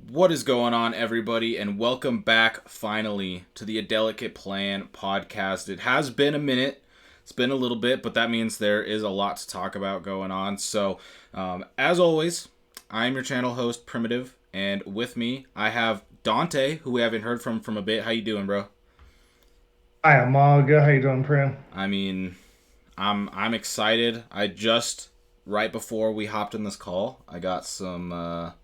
What is going on, everybody, and welcome back finally to the A Delicate Plan podcast. It has been a minute. It's been a little bit, but that means there is a lot to talk about going on. So, as always, I'm your channel host, Primitive, and with me, I have Dante, who we haven't heard from a bit. How you doing, bro? Hi, I'm all good. How you doing, Prim? I mean, I'm excited. I just right before we hopped in this call, I got some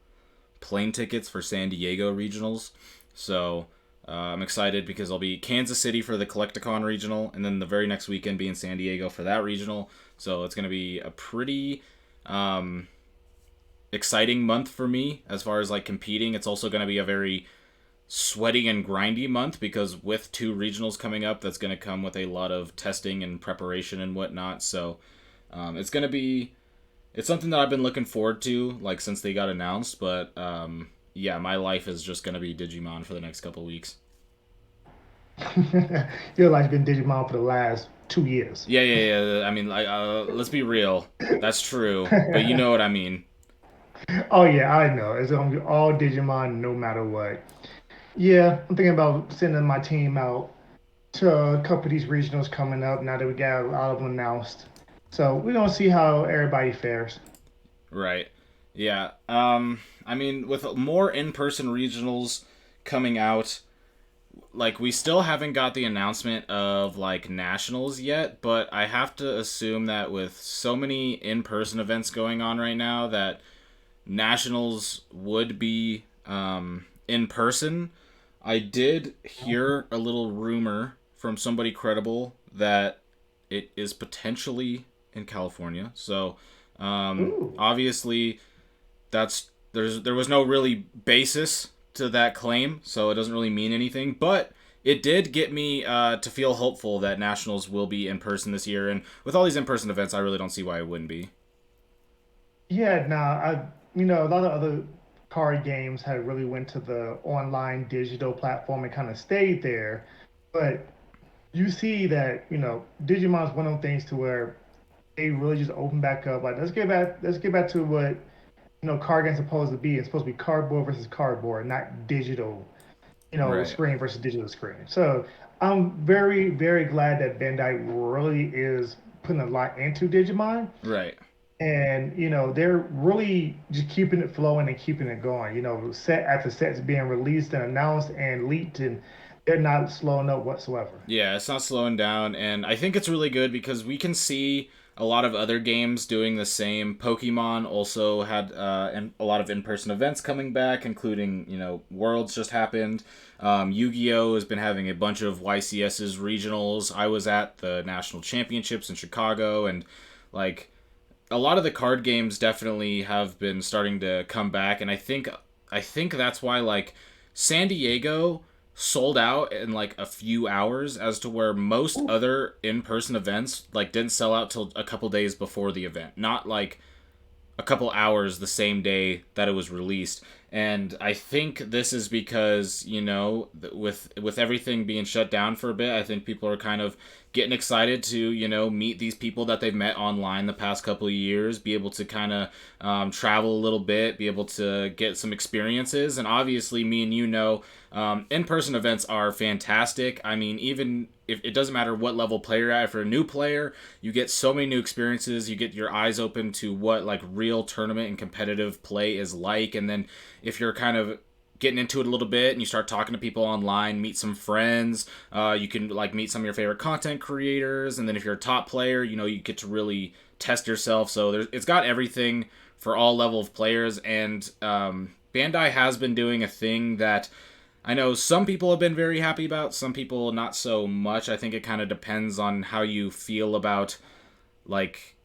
plane tickets for San Diego regionals. So I'm excited because I'll be Kansas City for the Collecticon regional, and then the very next weekend be in San Diego for that regional. So it's going to be a pretty um, exciting month for me as far as like competing. It's also going to be a very sweaty and grindy month because with two regionals coming up, that's going to come with a lot of testing and preparation and whatnot. So it's going to be it's something that I've been looking forward to, like since they got announced. But yeah, my life is just gonna be Digimon for the next couple weeks. Your life's been Digimon for the last 2 years. Yeah. I mean, like, let's be real. That's true, but you know what I mean. Oh yeah, I know. It's gonna be all Digimon no matter what. Yeah, I'm thinking about sending my team out to a couple of these regionals coming up now that we got a lot of them announced. So we're gonna see how everybody fares. Right. Yeah. I mean, with more in-person regionals coming out, like we still haven't got the announcement of like nationals yet, but I have to assume that with so many in-person events going on right now that nationals would be in person. I did hear a little rumor from somebody credible that it is potentially in California. So Ooh. obviously there was no really basis to that claim, so it doesn't really mean anything. But it did get me to feel hopeful that nationals will be in person this year, and with all these in person events, I really don't see why it wouldn't be. Yeah, nah, a lot of other card games have really went to the online digital platform and kind of stayed there. But you see that, Digimon's one of those things to where they really just open back up. Like let's get back to what, card games supposed to be. It's supposed to be cardboard versus cardboard, not digital, Right. screen versus digital screen. So I'm very, very glad that Bandai really is putting a lot into Digimon. Right. And they're really just keeping it flowing and keeping it going. Set after set's being released and announced and leaked, and they're not slowing up whatsoever. Yeah, it's not slowing down, and I think it's really good because we can see a lot of other games doing the same. Pokemon also had a lot of in-person events coming back, including Worlds just happened. Yu-Gi-Oh has been having a bunch of YCS's regionals. I was at the national championships in Chicago, and like a lot of the card games definitely have been starting to come back, and I think that's why like San Diego sold out in like a few hours as to where most Ooh. other in-person events like didn't sell out till a couple days before the event, not like a couple hours the same day that it was released. And I think this is because with everything being shut down for a bit, I think people are kind of getting excited to meet these people that they've met online the past couple of years, be able to kind of travel a little bit, be able to get some experiences. And obviously me and in-person events are fantastic. I mean, even if it doesn't matter what level player you're at, for a new player, you get so many new experiences. You get your eyes open to what like real tournament and competitive play is like. And then if you're kind of getting into it a little bit and you start talking to people online, meet some friends, you can like meet some of your favorite content creators. And then if you're a top player, you get to really test yourself. So it's got everything for all level of players. And Bandai has been doing a thing that I know some people have been very happy about, some people not so much. I think it kind of depends on how you feel about like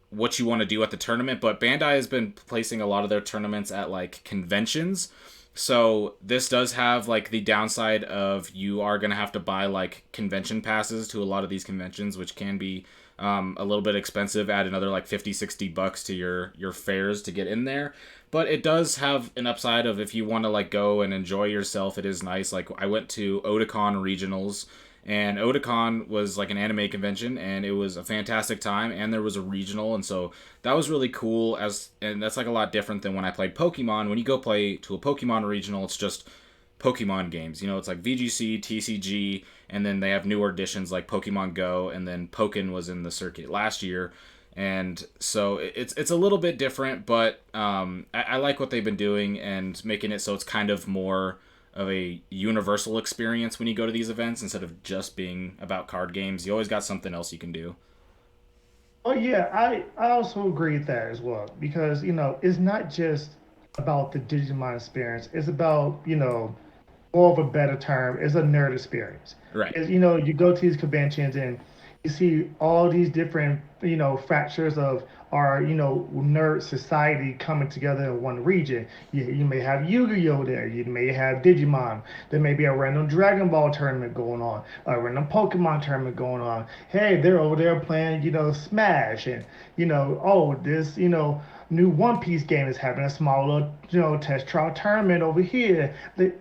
what you want to do at the tournament, but Bandai has been placing a lot of their tournaments at like conventions. So this does have like the downside of you are going to have to buy like convention passes to a lot of these conventions, which can be a little bit expensive. Add another like 50, $60 to your fares to get in there. But it does have an upside of if you want to like go and enjoy yourself, it is nice. Like I went to Otakon regionals, And Otakon was like an anime convention, and it was a fantastic time. And there was a regional, and so that was really cool. And that's like a lot different than when I played Pokemon. When you go play to a Pokemon regional, it's just Pokemon games. You know, it's like VGC, TCG, and then they have newer editions like Pokemon Go, and then Pokken was in the circuit last year. And so it's a little bit different, but I like what they've been doing and making it so it's kind of more of a universal experience when you go to these events instead of just being about card games. You always got something else you can do. Oh yeah, I also agree with that as well because it's not just about the Digimon experience. It's about more of a better term, is a nerd experience. Right. Is you go to these conventions and you see all these different fractures of our nerd society coming together in one region. You may have Yu-Gi-Oh there. You may have Digimon. There may be a random Dragon Ball tournament going on, a random Pokemon tournament going on. Hey, they're over there playing Smash, and oh, this new One Piece game is having a small little, test trial tournament over here.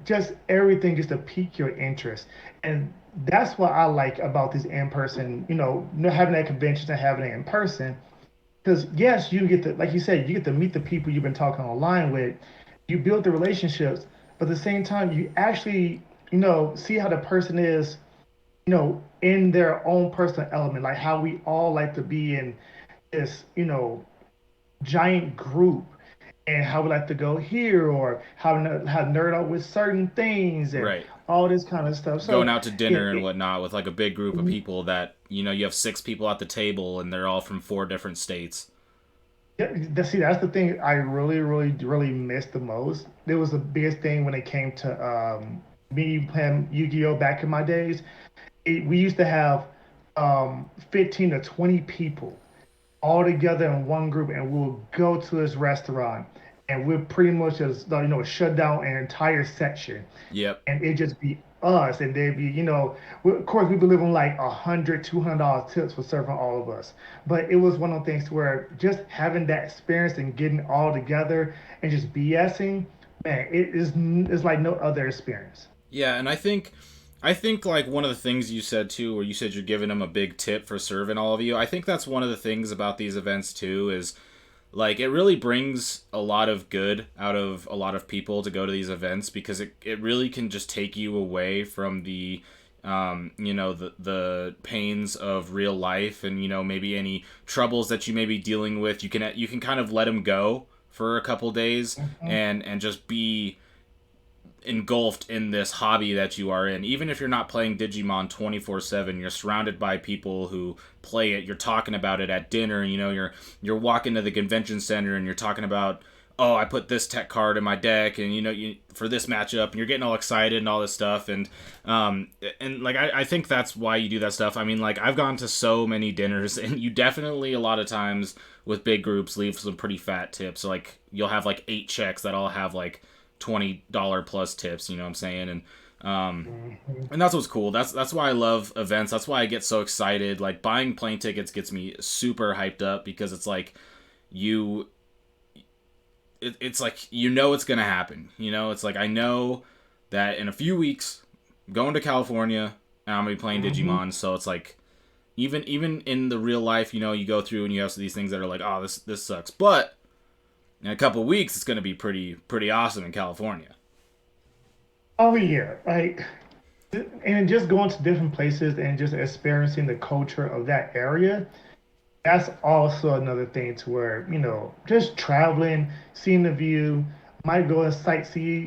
Just everything just to pique your interest. And that's what I like about these in person, having that conventions and having it in person. Because yes, you get to, like you said, you get to meet the people you've been talking online with. You build the relationships, but at the same time, you actually, see how the person is, in their own personal element, like how we all like to be in this, giant group and how we like to go here or how nerd out with certain things and Right. all this kind of stuff. Going So out to dinner and it, whatnot with like a big group of it people that, you have 6 people at the table and they're all from 4 different states. yeah, see, that's the thing I really, really, really missed the most. It was the biggest thing when it came to me playing Yu-Gi-Oh back in my days. We used to have 15 to 20 people all together in one group, and we'll go to this restaurant, and we'll pretty much just shut down an entire section, Yep. and it just be us, and they'd be of course we'd be living like $100, $200 tips for serving all of us, but it was one of the things where just having that experience and getting all together and just BSing, man, it's like no other experience. Yeah, and I think like one of the things you said too, where you said you're giving them a big tip for serving all of you. I think that's one of the things about these events too is like it really brings a lot of good out of a lot of people to go to these events because it really can just take you away from the pains of real life and maybe any troubles that you may be dealing with. You can kind of let them go for a couple days Mhm. and just be engulfed in this hobby that you are in. Even if you're not playing Digimon 24/7, you're surrounded by people who play it. You're talking about it at dinner. You're walking to the convention center and you're talking about, oh, I put this tech card in my deck, and for this matchup, and you're getting all excited and all this stuff, and like I think that's why you do that stuff. I mean, like I've gone to so many dinners, and you definitely a lot of times with big groups leave some pretty fat tips. Like you'll have like 8 checks that all have like $20 plus tips. You know what I'm saying? Mhm. And that's what's cool. That's why I love events. That's why I get so excited. Like buying plane tickets gets me super hyped up because it's like you it's like it's gonna happen. It's like I know that in a few weeks I'm going to California and I'm gonna be playing Mhm. Digimon. So it's like even in the real life, you go through and you have these things that are like, oh, this sucks, but in a couple weeks it's gonna be pretty awesome in California. Oh yeah, like and just going to different places and just experiencing the culture of that area, that's also another thing to where just traveling, seeing the view, might go and sightsee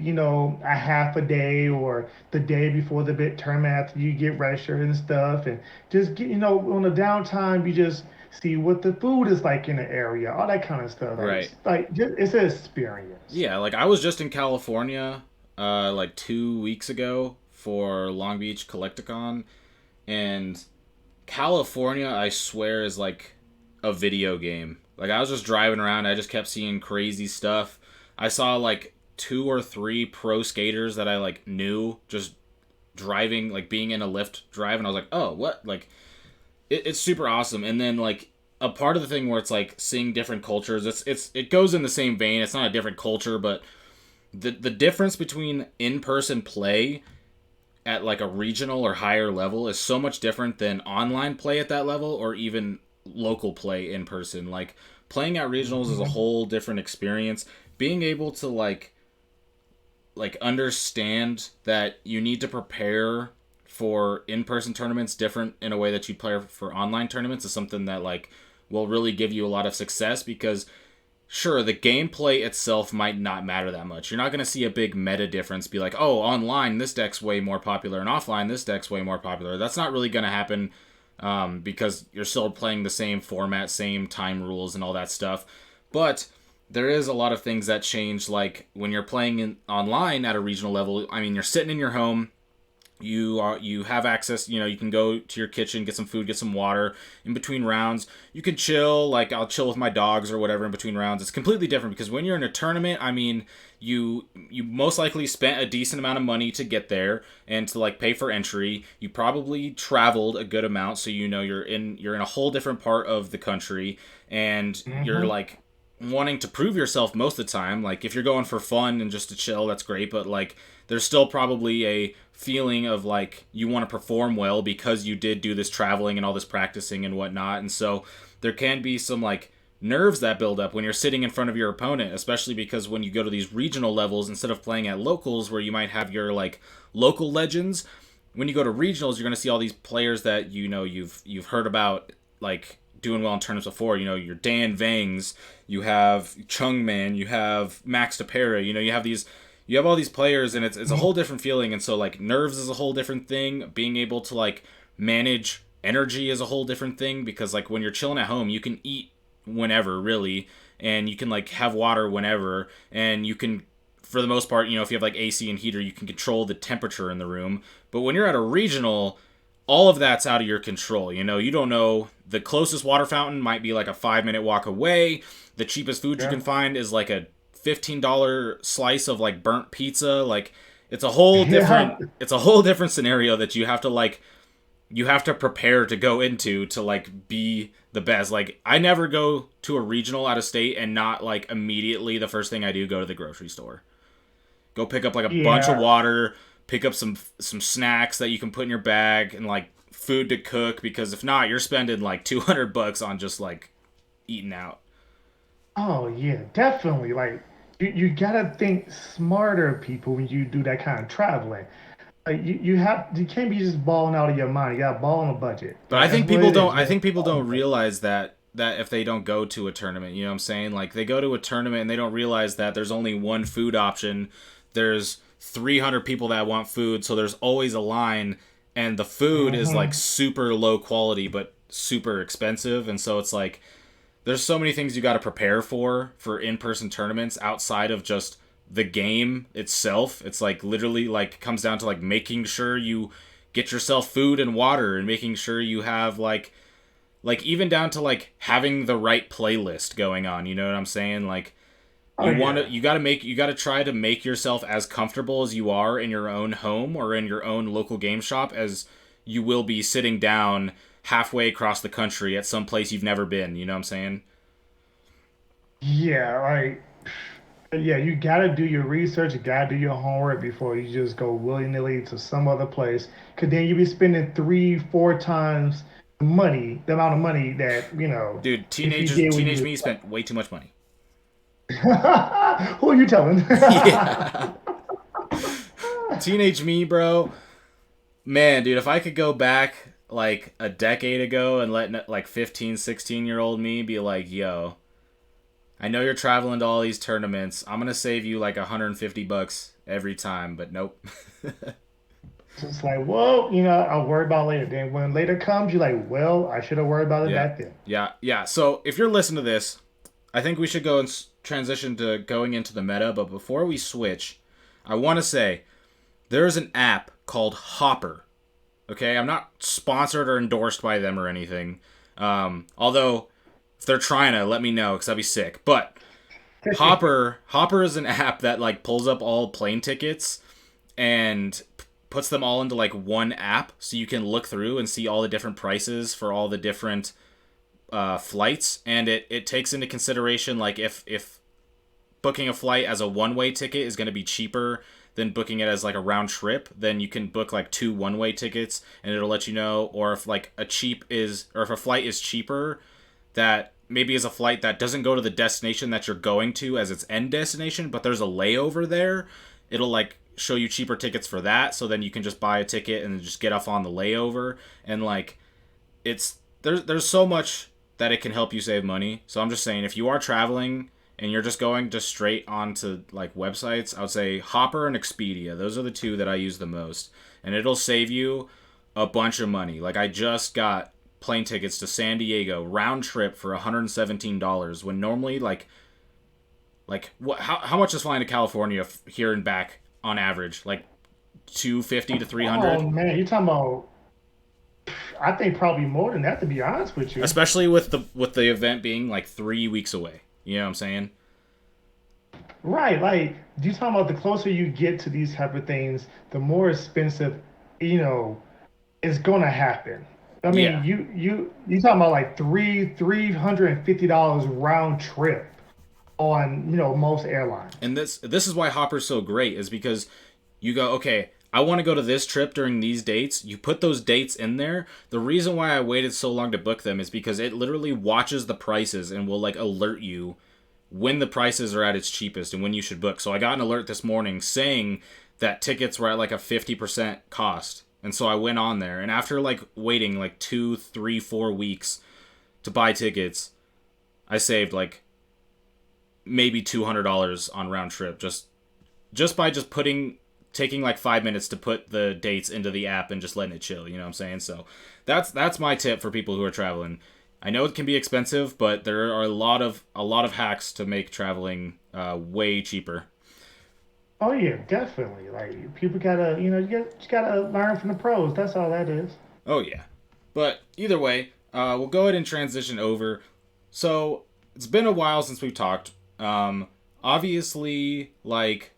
a half a day or the day before the big tournament after you get registered and stuff, and just get on the downtime you just see what the food is like in the area, all that kind of stuff, Right. like just, it's an experience. Yeah, like I was just in California like 2 weeks ago for Long Beach Collecticon, and California, I swear, is like a video game. Like I was just driving around, I just kept seeing crazy stuff. I saw like 2 or 3 pro skaters that I like knew just driving, like being in a Lyft drive, and I was like, oh, what? Like it's super awesome. And then like a part of the thing where it's like seeing different cultures, it goes in the same vein. It's not a different culture, but the difference between in person play at like a regional or higher level is so much different than online play at that level or even local play in person. Like playing at regionals is a Mhm. whole different experience. Being able to understand that you need to prepare for in-person tournaments different in a way that you play for online tournaments is something that like will really give you a lot of success because sure, the gameplay itself might not matter that much. You're not going to see a big meta difference be like, oh, online, this deck's way more popular, and offline, this deck's way more popular. That's not really going to happen because you're still playing the same format, same time rules, and all that stuff. But there is a lot of things that change, like when you're playing online at a regional level. I mean, you're sitting in your home, you have access, you can go to your kitchen, get some food, get some water in between rounds. You can chill, like I'll chill with my dogs or whatever in between rounds. It's completely different because when you're in a tournament, I mean, you most likely spent a decent amount of money to get there and to like pay for entry. You probably traveled a good amount, so you're in a whole different part of the country, and you're Mhm. like wanting to prove yourself most of the time. Like if you're going for fun and just to chill, that's great, but like there's still probably a feeling of like you want to perform well because you did do this traveling and all this practicing and whatnot. And so there can be some like nerves that build up when you're sitting in front of your opponent, especially because when you go to these regional levels, instead of playing at locals where you might have your like local legends, when you go to regionals, you're going to see all these players that you've heard about, like doing well in tournaments before. Your Dan Vangs, you have Chung Man, you have Max DePera. You have all these players, and it's a whole different feeling. And so like nerves is a whole different thing. Being able to like manage energy is a whole different thing because like when you're chilling at home, you can eat whenever really, and you can like have water whenever, and you can, for the most part, if you have like AC and heater, you can control the temperature in the room. But when you're at a regional, all of that's out of your control. You don't know, the closest water fountain might be like a 5-minute walk away. The cheapest food you Yeah. can find is like a $15 slice of like burnt pizza. Like it's a whole Yeah. different it's a whole different scenario that you have to prepare to go into to like be the best. Like I never go to a regional out of state and not like immediately the first thing I do go to the grocery store. Go pick up like a bunch of Yeah. water, pick up some snacks that you can put in your bag and like food to cook because if not, you're spending like $200 on just like eating out. Oh yeah, definitely. Like you gotta think smarter, people, when you do that kind of traveling. Like you can't be just balling out of your mind. You gotta ball on a budget. But I That's think what people it don't is. You I gotta think people ball on a don't budget. realize that if they don't go to a tournament, you know what I'm saying? Like they go to a tournament and they don't realize that there's only one food option. There's 300 people that want food, so there's always a line, and the food is like Hmm. super low quality but super expensive, and so it's like there's so many things you got to prepare for in-person tournaments outside of just the game itself. It's like literally like comes down to like making sure you get yourself food and water and making sure you have like even down to like having the right playlist going on, you know what I'm saying? Like Oh you yeah. got to try to make yourself as comfortable as you are in your own home or in your own local game shop as you will be sitting down halfway across the country at some place you've never been, you know what I'm saying? Yeah, like yeah, you gotta do your research, you gotta do your homework before you just go willy-nilly to some other place. Cause then you'll be spending 3, 4 times the amount of money that, Dude, if you did when you teenage was me spent way too much money. who are you telling? Yeah. Teenage me, bro. Man, dude, if I could go back like a decade ago and let like 15, 16-year-old me be like, "Yo, I know you're traveling to all these tournaments. I'm going to save you like $150 every time." But nope. It's like, well, I'll worry about it later. Then when later comes, you're like, well, I should have worried about it Yeah. back then. Yeah. Yeah. So, if you're listening to this, I think we should go and transition to going into the meta, but before we switch, I want to say there's an app called Hopper. Okay, I'm not sponsored or endorsed by them or anything. Although, if they're trying to, let me know because I'd be sick. But Hopper is an app that like pulls up all plane tickets and puts them all into like one app, so you can look through and see all the different prices for all the different flights, and it takes into consideration like if booking a flight as a one-way ticket is going to be cheaper than booking it as like a round trip, then you can book like two one-way tickets and it'll let you know. Or if like if a flight is cheaper, that maybe is a flight that doesn't go to the destination that you're going to as its end destination, but there's a layover there, it'll like show you cheaper tickets for that. So then you can just buy a ticket and just get off on the layover. And like, there's so much that it can help you save money. So I'm just saying, if you are traveling and you're just going just straight onto like websites, I would say Hopper and Expedia. Those are the two that I use the most, and it'll save you a bunch of money. Like I just got plane tickets to San Diego round trip for $117 when normally how much is flying to California here and back on average? Like 250 to Oh 300, man, you talking about? I think probably more than that, to be honest with you. especially with the event being like 3 weeks away. You know what I'm saying? Right, like you talking about the closer you get to these type of things, the more expensive, you know, it's gonna happen. I mean, Yeah. you talking about like $350 round trip on most airlines. And this is why Hopper's so great, is because you go, okay, I want to go to this trip during these dates. You put those dates in there. The reason why I waited so long to book them is because it literally watches the prices and will like alert you when the prices are at its cheapest and when you should book. So I got an alert this morning saying that tickets were at like a 50% cost. And so I went on there, and after like waiting like 2, 3, 4 weeks to buy tickets, I saved like maybe $200 on round trip just by just taking like 5 minutes to put the dates into the app and just letting it chill. You know what I'm saying? So that's my tip for people who are traveling. I know it can be expensive, but there are a lot of hacks to make traveling way cheaper. Oh yeah, definitely. Like people gotta, you gotta learn from the pros. That's all that is. Oh yeah, but either way, we'll go ahead and transition over. So it's been a while since we've talked. Obviously, like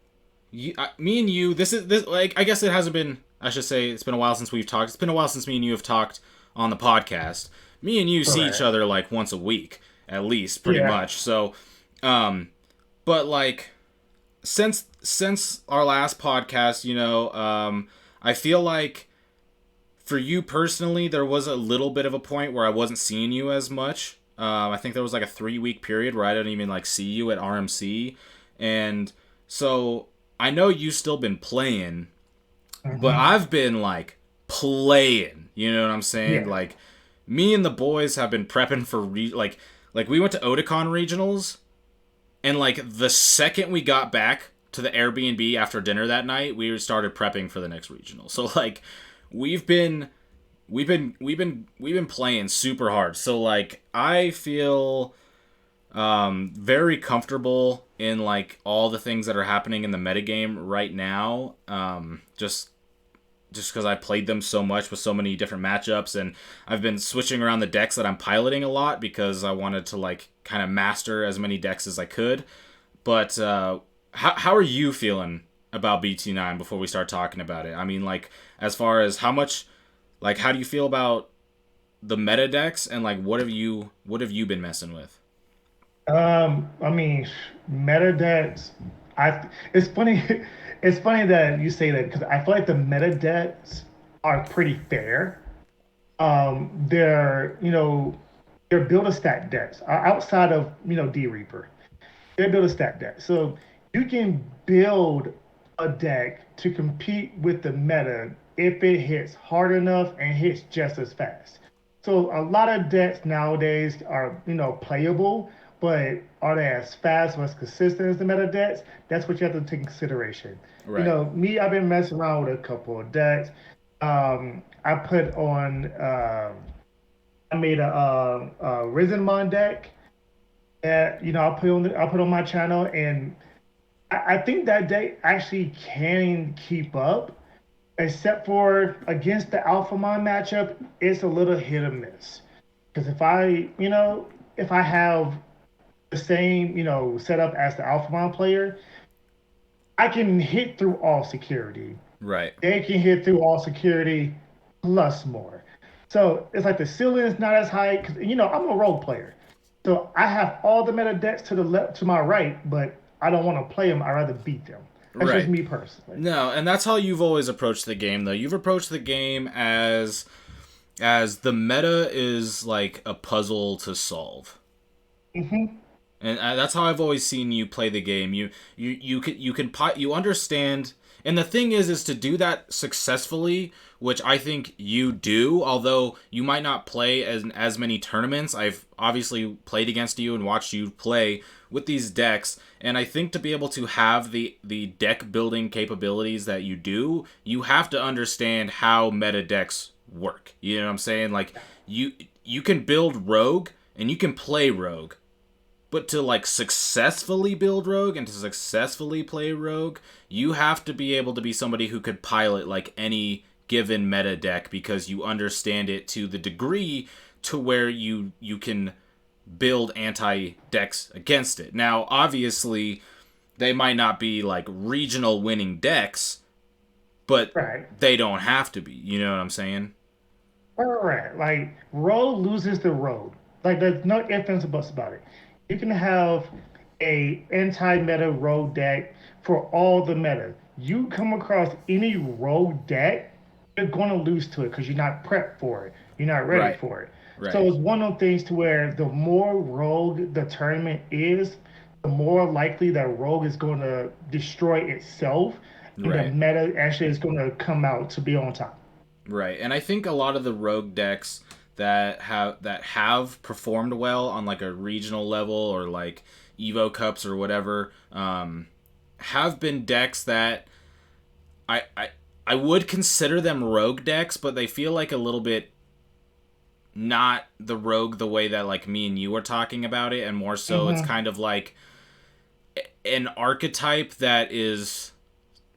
me and you, this like I guess it hasn't been. I should say it's been a while since we've talked. It's been a while since me and you have talked on the podcast. Me and you see each Correct. other like once a week at least, pretty Yeah. much. So, but like since our last podcast, I feel like for you personally, there was a little bit of a point where I wasn't seeing you as much. I think there was like a 3 week period where I didn't even like see you at RMC, and so I know you've still been playing, but Hmm. I've been like playing. You know what I'm saying? Yeah. Like me and the boys have been prepping for like we went to Otakon regionals, and like the second we got back to the Airbnb after dinner that night, we started prepping for the next regional. So like we've been we've been playing super hard. So like I feel very comfortable in like all the things that are happening in the metagame right now. Just because I played them so much with so many different matchups, and I've been switching around the decks that I'm piloting a lot because I wanted to like kind of master as many decks as I could. But how are you feeling about BT9 before we start talking about it? I mean, like as far as how do you feel about the meta decks, and like what have you been messing with? I mean, meta decks. It's funny. It's funny that you say that because I feel like the meta decks are pretty fair. They're they're build a stack decks outside of D Reaper. They're build a stack deck, so you can build a deck to compete with the meta if it hits hard enough and hits just as fast. So a lot of decks nowadays are, playable, but are they as fast or as consistent as the meta decks? That's what you have to take in consideration. Right. Me, I've been messing around with a couple of decks. I put on, I made a Risenmon deck that I put on my channel, and I think that deck actually can keep up except for against the Alphamon matchup, it's a little hit or miss. Because if I have the same, setup as the Alphamon player, I can hit through all security. Right. They can hit through all security plus more. So it's like the ceiling is not as high because I'm a role player, so I have all the meta decks to the left, to my right, but I don't want to play them. I rather beat them. That's just Right. me personally. No, and that's how you've always approached the game, though. You've approached the game as the meta is like a puzzle to solve. Hmm. And that's how I've always seen you play the game. You understand, and the thing is to do that successfully, which I think you do. Although you might not play as many tournaments, I've obviously played against you and watched you play with these decks, and I think to be able to have the deck building capabilities that you do, you have to understand how meta decks work. You know what I'm saying? Like you you can build rogue and you can play rogue, but to like successfully build rogue and to successfully play rogue, you have to be able to be somebody who could pilot like any given meta deck because you understand it to the degree to where you can build anti decks against it. Now, obviously, they might not be like regional winning decks, but Right. they don't have to be. You know what I'm saying? Right. Like road loses the road. Like there's no ifs ands or buts about it. You can have a anti-meta road deck for all the meta. You come across any road deck, you're gonna lose to it because you're not prepped for it. You're not ready Right. for it. Right. So it's one of those things to where the more rogue the tournament is, the more likely that rogue is going to destroy itself, and the Right. meta actually is going to come out to be on top. Right, and I think a lot of the rogue decks that have performed well on like a regional level or like Evo Cups or whatever, have been decks that I, I I would consider them rogue decks, but they feel like a little bit not the rogue the way that like me and you were talking about it, and more so it's Hmm. kind of like an archetype that is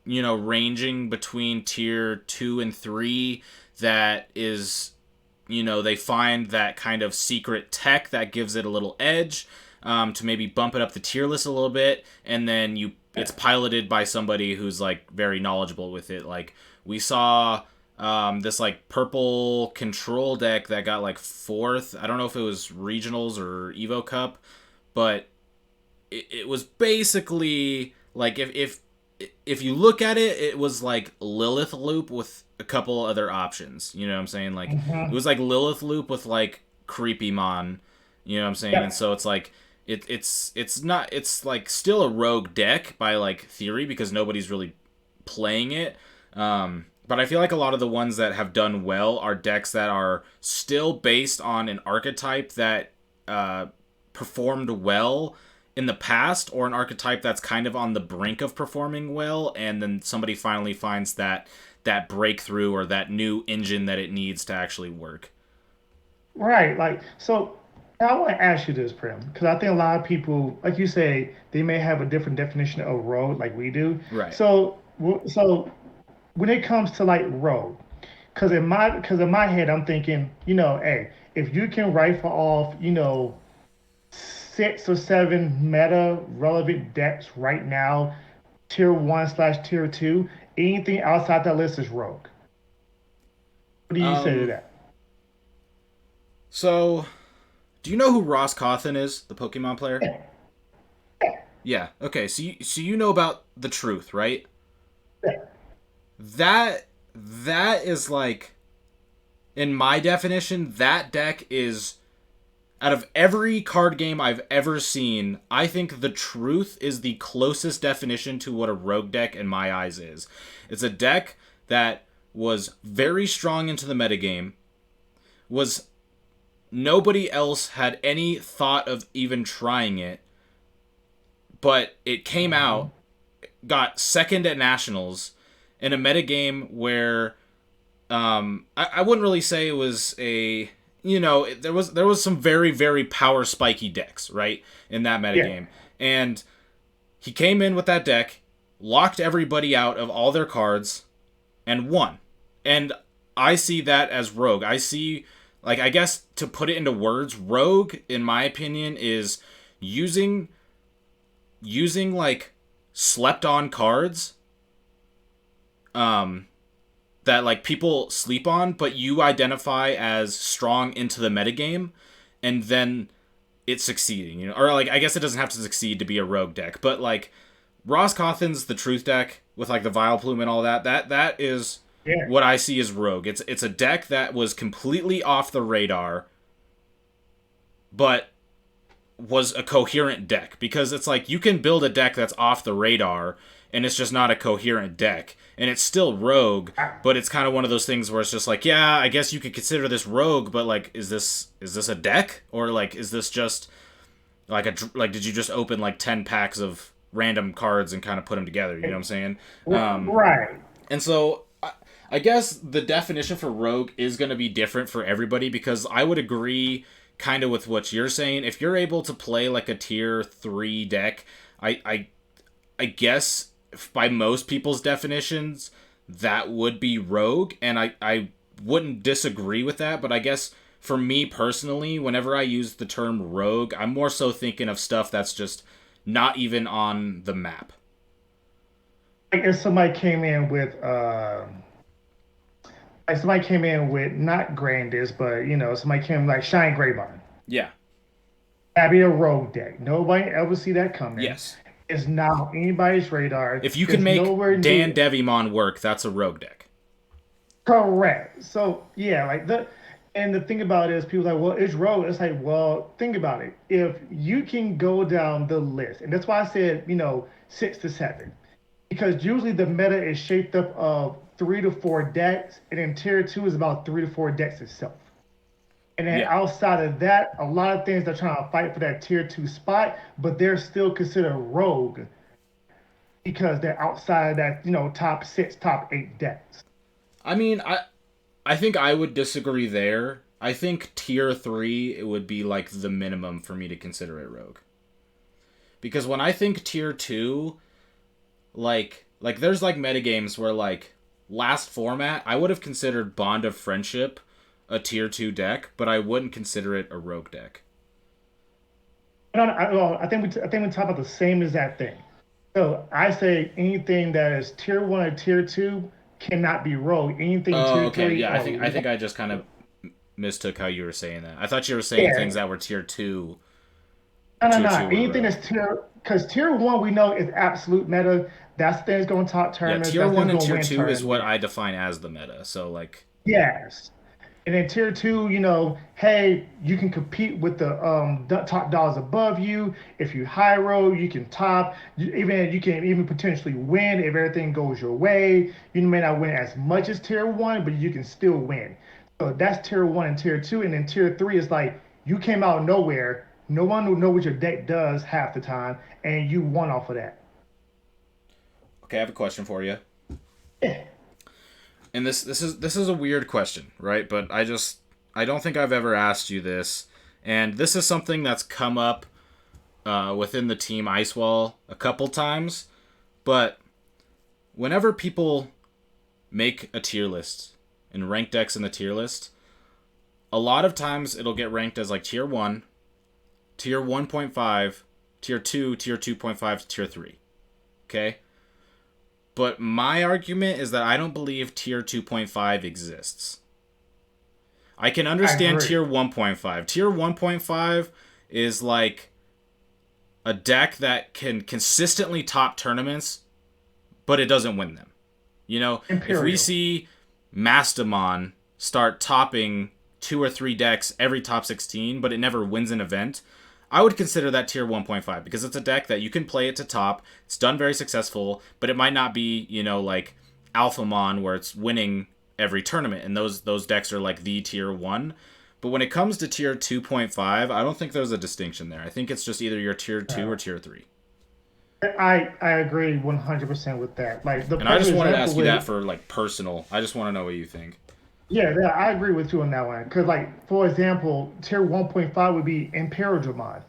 ranging between tier 2 and 3 that is they find that kind of secret tech that gives it a little edge, to maybe bump it up the tier list a little bit, and then it's piloted by somebody who's like very knowledgeable with it. Like we saw this like purple control deck that got like fourth. I don't know if it was regionals or Evo Cup, but it was basically like if you look at it, it was like Lilith Loop with a couple other options. You know what I'm saying? Like it Hmm. was like Lilith Loop with like Creepymon. You know what I'm saying? And Yeah. so it's like it's not it's like still a rogue deck by like theory because nobody's really playing it. But I feel like a lot of the ones that have done well are decks that are still based on an archetype that performed well in the past, or an archetype that's kind of on the brink of performing well, and then somebody finally finds that breakthrough or that new engine that it needs to actually work. Right. Like, so I want to ask you this, Prim, because I think a lot of people, like you say, they may have a different definition of road like we do. Right. So when it comes to like road, because in my head, I'm thinking, hey, if you can rifle off, 6 or 7 meta relevant decks right now, tier 1/tier 2, anything outside that list is rogue. What do you say to Um. that? So, do you know who Ross Cawthon is, the Pokemon player? Yeah. Okay. So you know about the truth, right? Yeah. That is like, in my definition, that deck is, out of every card game I've ever seen, I think the truth is the closest definition to what a rogue deck in my eyes is. It's a deck that was very strong into the metagame, was nobody else had any thought of even trying it, but it came Hmm. out, got second at nationals in a metagame where I wouldn't really say it was a there was some very very power spiky decks right in that Yeah. metagame, and he came in with that deck, locked everybody out of all their cards, and won. And I see that as rogue. I see, like, I guess to put it into words, rogue in my opinion is using like slept on cards um that like people sleep on, but you identify as strong into the metagame, and then it's succeeding, or like I guess it doesn't have to succeed to be a rogue deck, but like Roscothan's the truth deck with like the Vileplume and all that. That is Yeah. what I see as Rogue. It's a deck that was completely off the radar, but was a coherent deck, because it's like you can build a deck that's off the radar and it's just not a coherent deck and it's still Rogue, but it's kind of one of those things where it's just like, yeah, I guess you could consider this Rogue, but like is this a deck, or like is this just like did you just open like 10 packs of random cards and kind of put them together, you know what I'm saying? Right. And so I guess the definition for Rogue is going to be different for everybody, because I would agree kind of with what you're saying. If you're able to play like a tier 3 deck, I guess by most people's definitions that would be Rogue, and I wouldn't disagree with that. But I guess for me personally, whenever I use the term Rogue, I'm more so thinking of stuff that's just not even on the map. Like if somebody came in with like somebody came in with not Grandis, but somebody came like Shine Greybond. Yeah. That'd be a rogue deck. Nobody ever see that coming. Yes. It's not on anybody's radar. If you It's can make nowhere Dan near. Devimon work, that's a Rogue deck. Correct. So yeah, like and the thing about it is people are like, well, it's rogue. It's like, well, think about it. If you can go down the list, and that's why I said, 6 to 7. Because usually the meta is shaped up of 3 to 4 decks, and then tier 2 is about 3 to 4 decks itself. And then Yeah. outside of that, a lot of things are trying to fight for that tier 2 spot, but they're still considered rogue because they're outside of that, top 6, top 8 decks. I mean, I think I would disagree there. I think tier 3 it would be like the minimum for me to consider it Rogue. Because when I think tier 2, like there's like metagames where like last format I would have considered Bond of Friendship a tier 2 deck, but I wouldn't consider it a Rogue deck. Well, I think we talk about the same exact thing. So I say anything that is tier 1 or tier 2 cannot be rogue. Anything Oh, tier okay. 3 Yeah, or I think I just kind of mistook how you were saying that. I thought you were saying things yeah. that were tier 2 No, no, tier no. 2 were Anything Rogue. that's because tier 1 we know is absolute meta. That's the thing that's going to top Yeah, tournaments. tier That's the thing 1 and that's going tier to win 2 is what tournaments. I define as the meta. So like Yes. And then tier 2, hey, you can compete with the top dollars above you. If you high roll, you can top. You can even potentially win if everything goes your way. You may not win as much as tier 1, but you can still win. So that's tier 1 and tier 2. And then tier 3 is like you came out of nowhere. No one will know what your deck does half the time, and you won off of that. okay, I have a question for you. Yeah. And this is a weird question, right? But I don't think I've ever asked you this, and this is something that's come up within the team Icewall a couple times. But whenever people make a tier list and rank decks in the tier list, a lot of times it'll get ranked as like tier 1, tier 1.5, tier 2, tier 2.5, tier 3. Okay? But my argument is that I don't believe tier 2.5 exists. I can I understand agree. tier 1.5. Tier 1.5 is like a deck that can consistently top tournaments, but it doesn't win them. You know, if we Imperial. see Mastamon start topping 2 or 3 decks every top 16, but it never wins an event, I would consider that tier 1.5, because it's a deck that you can play it to top. It's done very successful, but it might not be, like Alphamon where it's winning every tournament, and those decks are like the tier 1. But when it comes to tier 2.5, I don't think there's a distinction there. I think it's just either your tier 2 or tier 3. I agree 100% with that. Like the And I perfect just wanted to example ask you that with for like personal. I just want to know what you think. yeah, I agree with you on that one. Because like for example, tier 1.5 would be Imperial Dramon.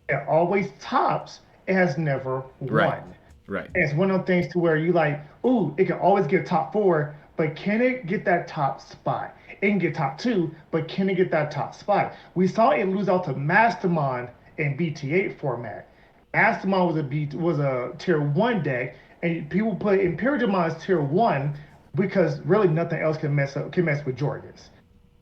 It always tops. It has never Right. won. Right. And it's one of those things to where you like, ooh, it can always get top 4, but can it get that top spot? It can get top 2, but can it get that top spot? We saw it lose out to Mastermind in BT8 format. Mastermind was a tier 1 deck, and people put Imperial Dramon as tier 1 because really nothing else can mess with Jorgens.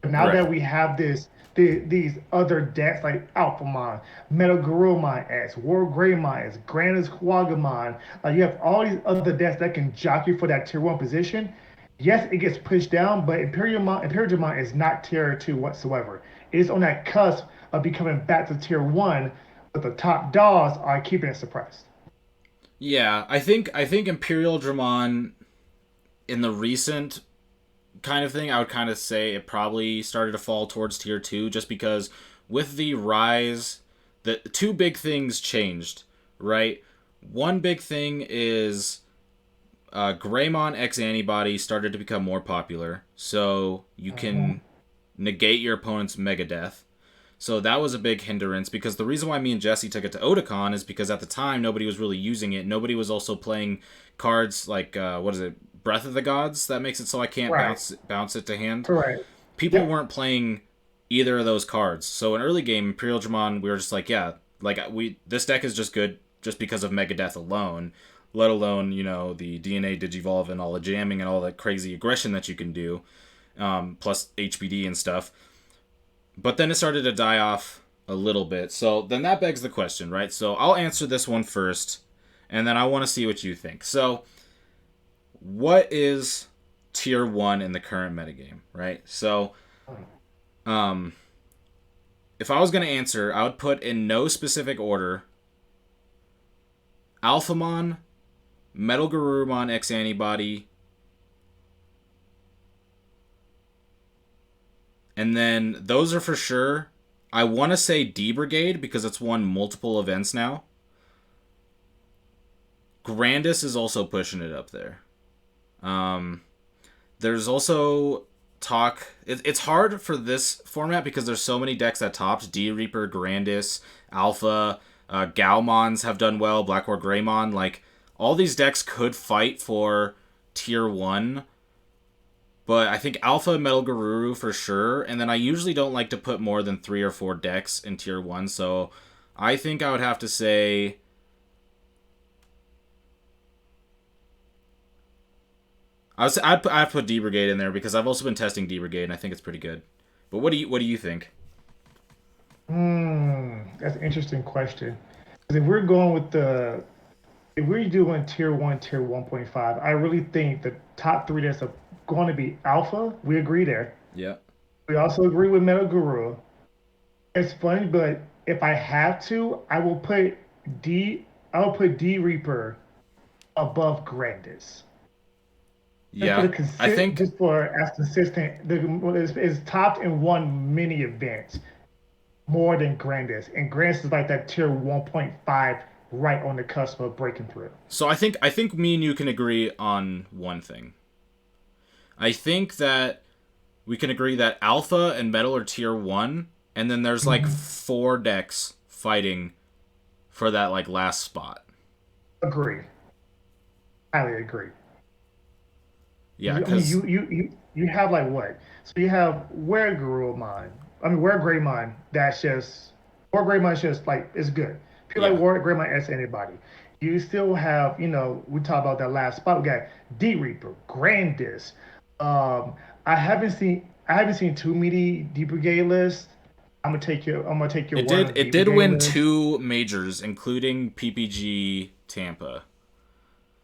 But now Right. that we have this these other decks like Alphamon, Metagarurumon X, War Greymon X, Grandis Quagamon. You have all these other decks that can jockey for that tier 1 position. Yes, it gets pushed down, but Imperialmon is not tier 2 whatsoever. It is on that cusp of becoming back to tier 1, but the top dogs are keeping it suppressed. Yeah, I think Imperial Dramon in the recent kind of thing, I would kind of say it probably started to fall towards tier 2 just because with the rise, the two big things changed, right? One big thing is Greymon X Antibody started to become more popular, so you Mm-hmm. can negate your opponent's Mega Death. So that was a big hindrance because the reason why me and Jesse took it to Otakon is because at the time nobody was really using it. Nobody was also playing cards like what is it, Breath of the Gods, that makes it so I can't Right. bounce it to hand. Correct. People Yep. weren't playing either of those cards. So in early game Imperial Dramon, we were just like, yeah, like we this deck is just good just because of Mega Death alone. Let alone the DNA Digivolve and all the jamming and all that crazy aggression that you can do, plus HPD and stuff. But then it started to die off a little bit. So then that begs the question, right? So I'll answer this one first, and then I want to see what you think. So, what is tier 1 in the current metagame, right? So, um, if I was going to answer, I would put in no specific order Alphamon, Metal Garurumon X Antibody, and then those are for sure. I want to say D-Brigade because it's won multiple events now. Grandis is also pushing it up there. Um, there's also talk. It's hard for this format because there's so many decks that topped. D Reaper, Grandis, Alpha, Galmons have done well. Blackboard Greymon, like all these decks could fight for tier 1. But I think Alpha Metal Garuru for sure. And then I usually don't like to put more than 3 or 4 decks in tier 1. So I think I would have to say I'd put D Brigade in there because I've also been testing D Brigade and I think it's pretty good. But what do you think? That's an interesting question. 'Cause if we're going with if we're doing tier 1, tier 1.5, I really think the top three that's going to be Alpha. We agree there. Yeah. We also agree with Metal Guru. It's funny, but if I have to, D. I will put D Reaper above Grandis. Just for Yeah. I think just for as consistent, is topped and won many events more than Grandis, and Grandis is like that tier 1.5, right on the cusp of breaking through. so. I think me and you can agree on one thing. I think that we can agree that Alpha and Metal are tier 1 and then there's like Mhm. 4 decks fighting for that like last spot. Agree, highly agree. Yeah, I mean, cuz you have like what? So you have Where Gurumon. I mean, Where Greymon. That's just Where Greymon's just like it's good. People like yeah. Where Greymon as anybody. You still have, we talk about that last spot. We got D Reaper, Grandis. Um, I haven't seen too many D Brigade lists. I'm gonna take your It word did on it D did Brigade win list. 2 majors including PPG Tampa.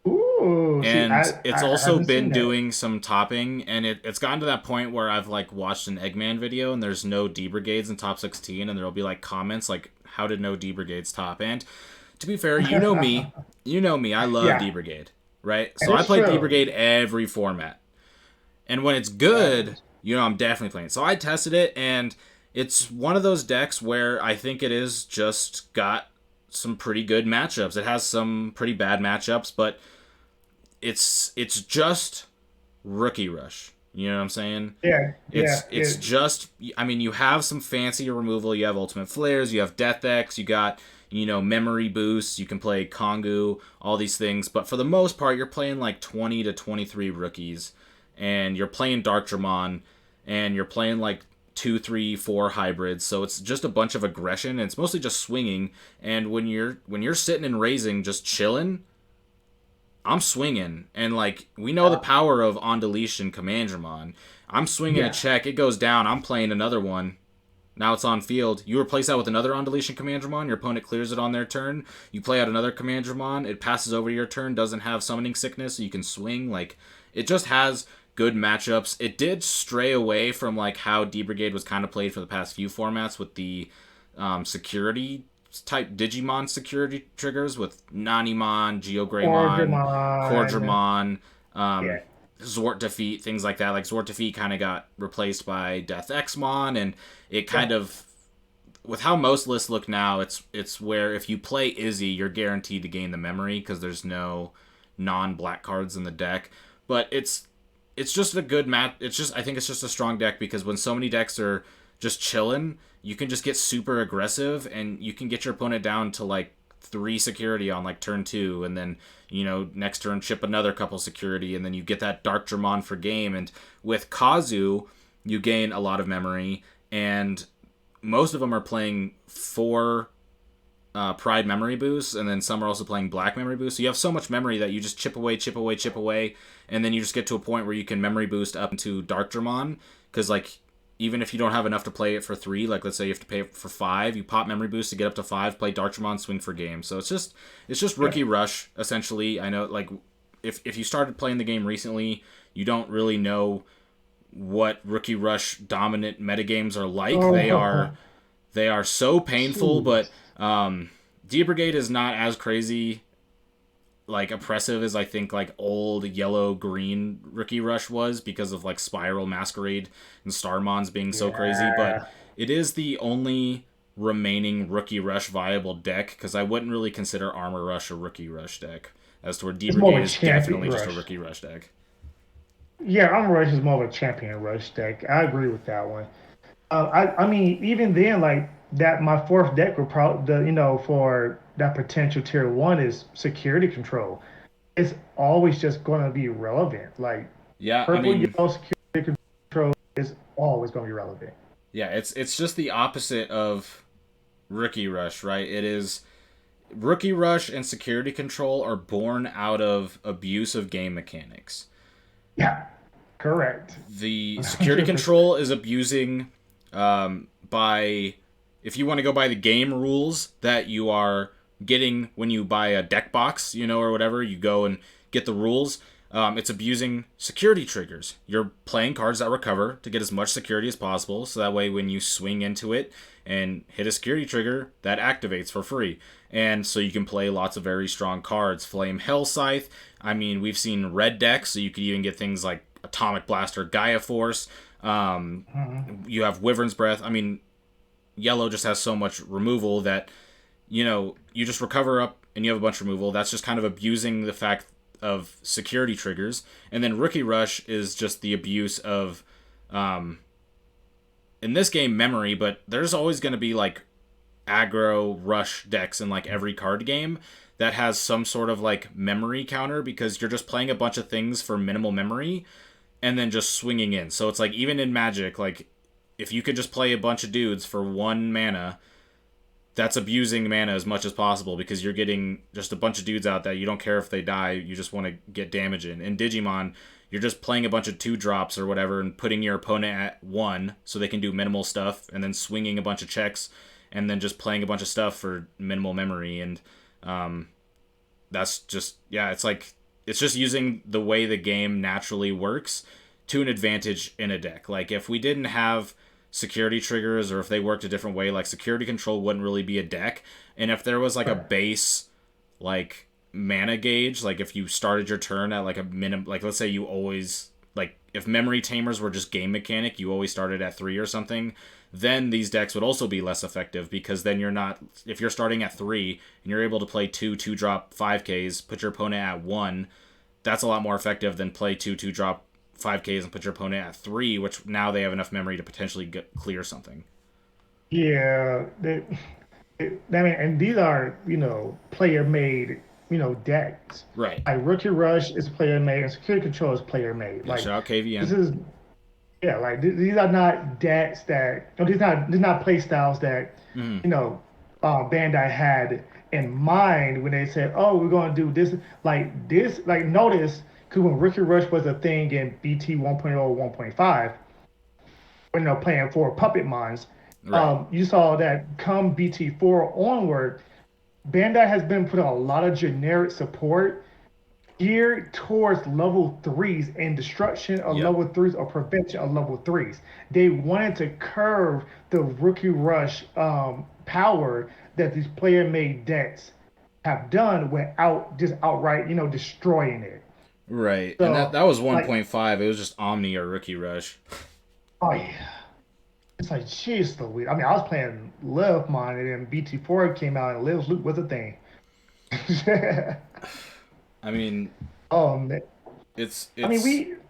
Ooh, see, And it's I also haven't seen been that. doing some topping and it's gotten to that point where I've like watched an Eggman video and there's no D Brigades in top 16 and there'll be like comments like how did no D Brigades top? And to be fair, you know me, I love D Yeah, Brigade, right? and So I it's play D true. Brigade every format. And when it's Yeah. good, I'm definitely playing. So I tested it and it's one of those decks where I think it is just got some pretty good matchups. It has some pretty bad matchups, but it's just rookie rush. You know what I'm saying? Yeah, It's yeah, it's just I mean you have some fancy removal, you have ultimate flares, you have death X, you got memory boosts, you can play Kongu, all these things, but for the most part you're playing like 20 to 23 rookies and you're playing Darkdramon and you're playing like 2, 3, 4 hybrids, so it's just a bunch of aggression and it's mostly just swinging and when you're sitting and raising just chilling, I'm swinging, and like we know the yeah, power of on deletion Commandramon. I'm swinging a yeah. check, it goes down. I'm playing another one. Now it's on field. You replace that with another on deletion Commandramon. Your opponent clears it on their turn. You play out another Commandramon. It passes over your turn. Doesn't have summoning sickness, so you can swing. Like, it just has good matchups. It did stray away from like how D-Brigade was kind of played for the past few formats with the security type Digimon security triggers with Nanimon, Geogreymon, Orgrimmon. Cordramon, Yeah. Zort Defeat, things like that. Like Zort Defeat kind of got replaced by Death Exmon, and it kind Yep. of, with how most lists look now, it's where if you play Izzy, you're guaranteed to gain the memory because there's no non-black cards in the deck. But it's just a good mat. It's just, I think it's just a strong deck because when so many decks are just chilling, you can just get super aggressive and you can get your opponent down to like 3 security on like turn 2, and then next turn chip another couple security, and then you get that Dark Dramon for game. And with Kazu, you gain a lot of memory, and most of them are playing 4 Pride memory boosts, and then some are also playing Black memory boosts. So you have so much memory that you just chip away, chip away, chip away, and then you just get to a point where you can memory boost up into Dark Dramon. Because like, even if you don't have enough to play it for 3, like let's say you have to pay it for 5, you pop memory boost to get up to 5, play Dark Dramon, swing for game. So it's just rookie rush essentially. I know like if you started playing the game recently, you don't really know what rookie rush dominant metagames are like. They Oh, are they are so painful, but jeez. D Brigade is not as crazy like oppressive as I think like old yellow green rookie rush was because of like Spiral Masquerade and Starmons being so crazy. But Yeah. it is the only remaining rookie rush viable deck because I wouldn't really consider Armor Rush a rookie rush deck. As to where D It's more Brigade of a is champion definitely just a rush. rookie rush deck. Yeah, Armor Rush is more of a champion rush deck. I agree with that one. I mean, even then, like that, my fourth deck would probably, for that potential tier one is security control. It's always just going to be relevant. Like Yeah, I purple, mean, yellow security control is always going to be relevant. yeah, it's just the opposite of rookie rush, right? It is rookie rush and security control are born out of abuse of game mechanics. Yeah, correct. The security 100%. control is abusing by, if you want to go by the game rules that you are getting when you buy a deck box, or whatever, you go and get the rules. It's abusing security triggers. You're playing cards that recover to get as much security as possible, so that way when you swing into it and hit a security trigger, that activates for free. And so you can play lots of very strong cards. Flame Hell Scythe. I mean, we've seen red decks, so you could even get things like Atomic Blaster, Gaia Force. Mhm. You have Wyvern's Breath. I mean, yellow just has so much removal that you just recover up and you have a bunch of removal. That's just kind of abusing the fact of security triggers. And then Rookie Rush is just the abuse of, in this game, memory, but there's always going to be like aggro rush decks in like every card game that has some sort of like memory counter because you're just playing a bunch of things for minimal memory and then just swinging in. So it's like even in Magic, like if you could just play a bunch of dudes for 1 mana, that's abusing mana as much as possible because you're getting just a bunch of dudes out that you don't care if they die, you just want to get damage in. In Digimon, you're just playing a bunch of 2 drops or whatever and putting your opponent at 1 so they can do minimal stuff, and then swinging a bunch of checks, and then just playing a bunch of stuff for minimal memory. And um, that's just, yeah, it's just using the way the game naturally works to an advantage in a deck. Like if we didn't have security triggers, or if they worked a different way, like security control wouldn't really be a deck. And if there was like a Right. base like mana gauge, like if you started your turn at like a minimum, like let's say you always, like if memory tamers were just game mechanic, you always started at 3 or something, then these decks would also be less effective because then you're not, if you're starting at 3 and you're able to play 2 drop 5Ks, put your opponent at 1, that's a lot more effective than play 2 drop 5Ks and put your opponent at 3, which now they have enough memory to potentially clear something. Yeah, I mean, and these are, player made, decks. Right. Like Rookie Rush is player made and Security Control is player made. Yeah, Like shout out this KVN. is, yeah, like these are not decks that, these not play styles that, Mm-hmm. Bandai had in mind when they said, "Oh, we're going to do this." Like this, like notice, because when Rookie Rush was a thing in BT 1.0 1.5, when they're playing for Puppet Mons, Right. You saw that come BT4 onward, Bandai has been putting a lot of generic support geared towards level threes and destruction of Yep. level threes or prevention of level threes. They wanted to curve the rookie rush power that these player made decks have done without just outright, destroying it. Right. And that So, that was like, 1.5. It was just Omni or Rookie Rush. oh yeah. It's like, jeez Louise. I mean, I was playing Live Mine and then BT4 came out and Liv's Loop was a thing. I mean, Oh man. it's I mean, it's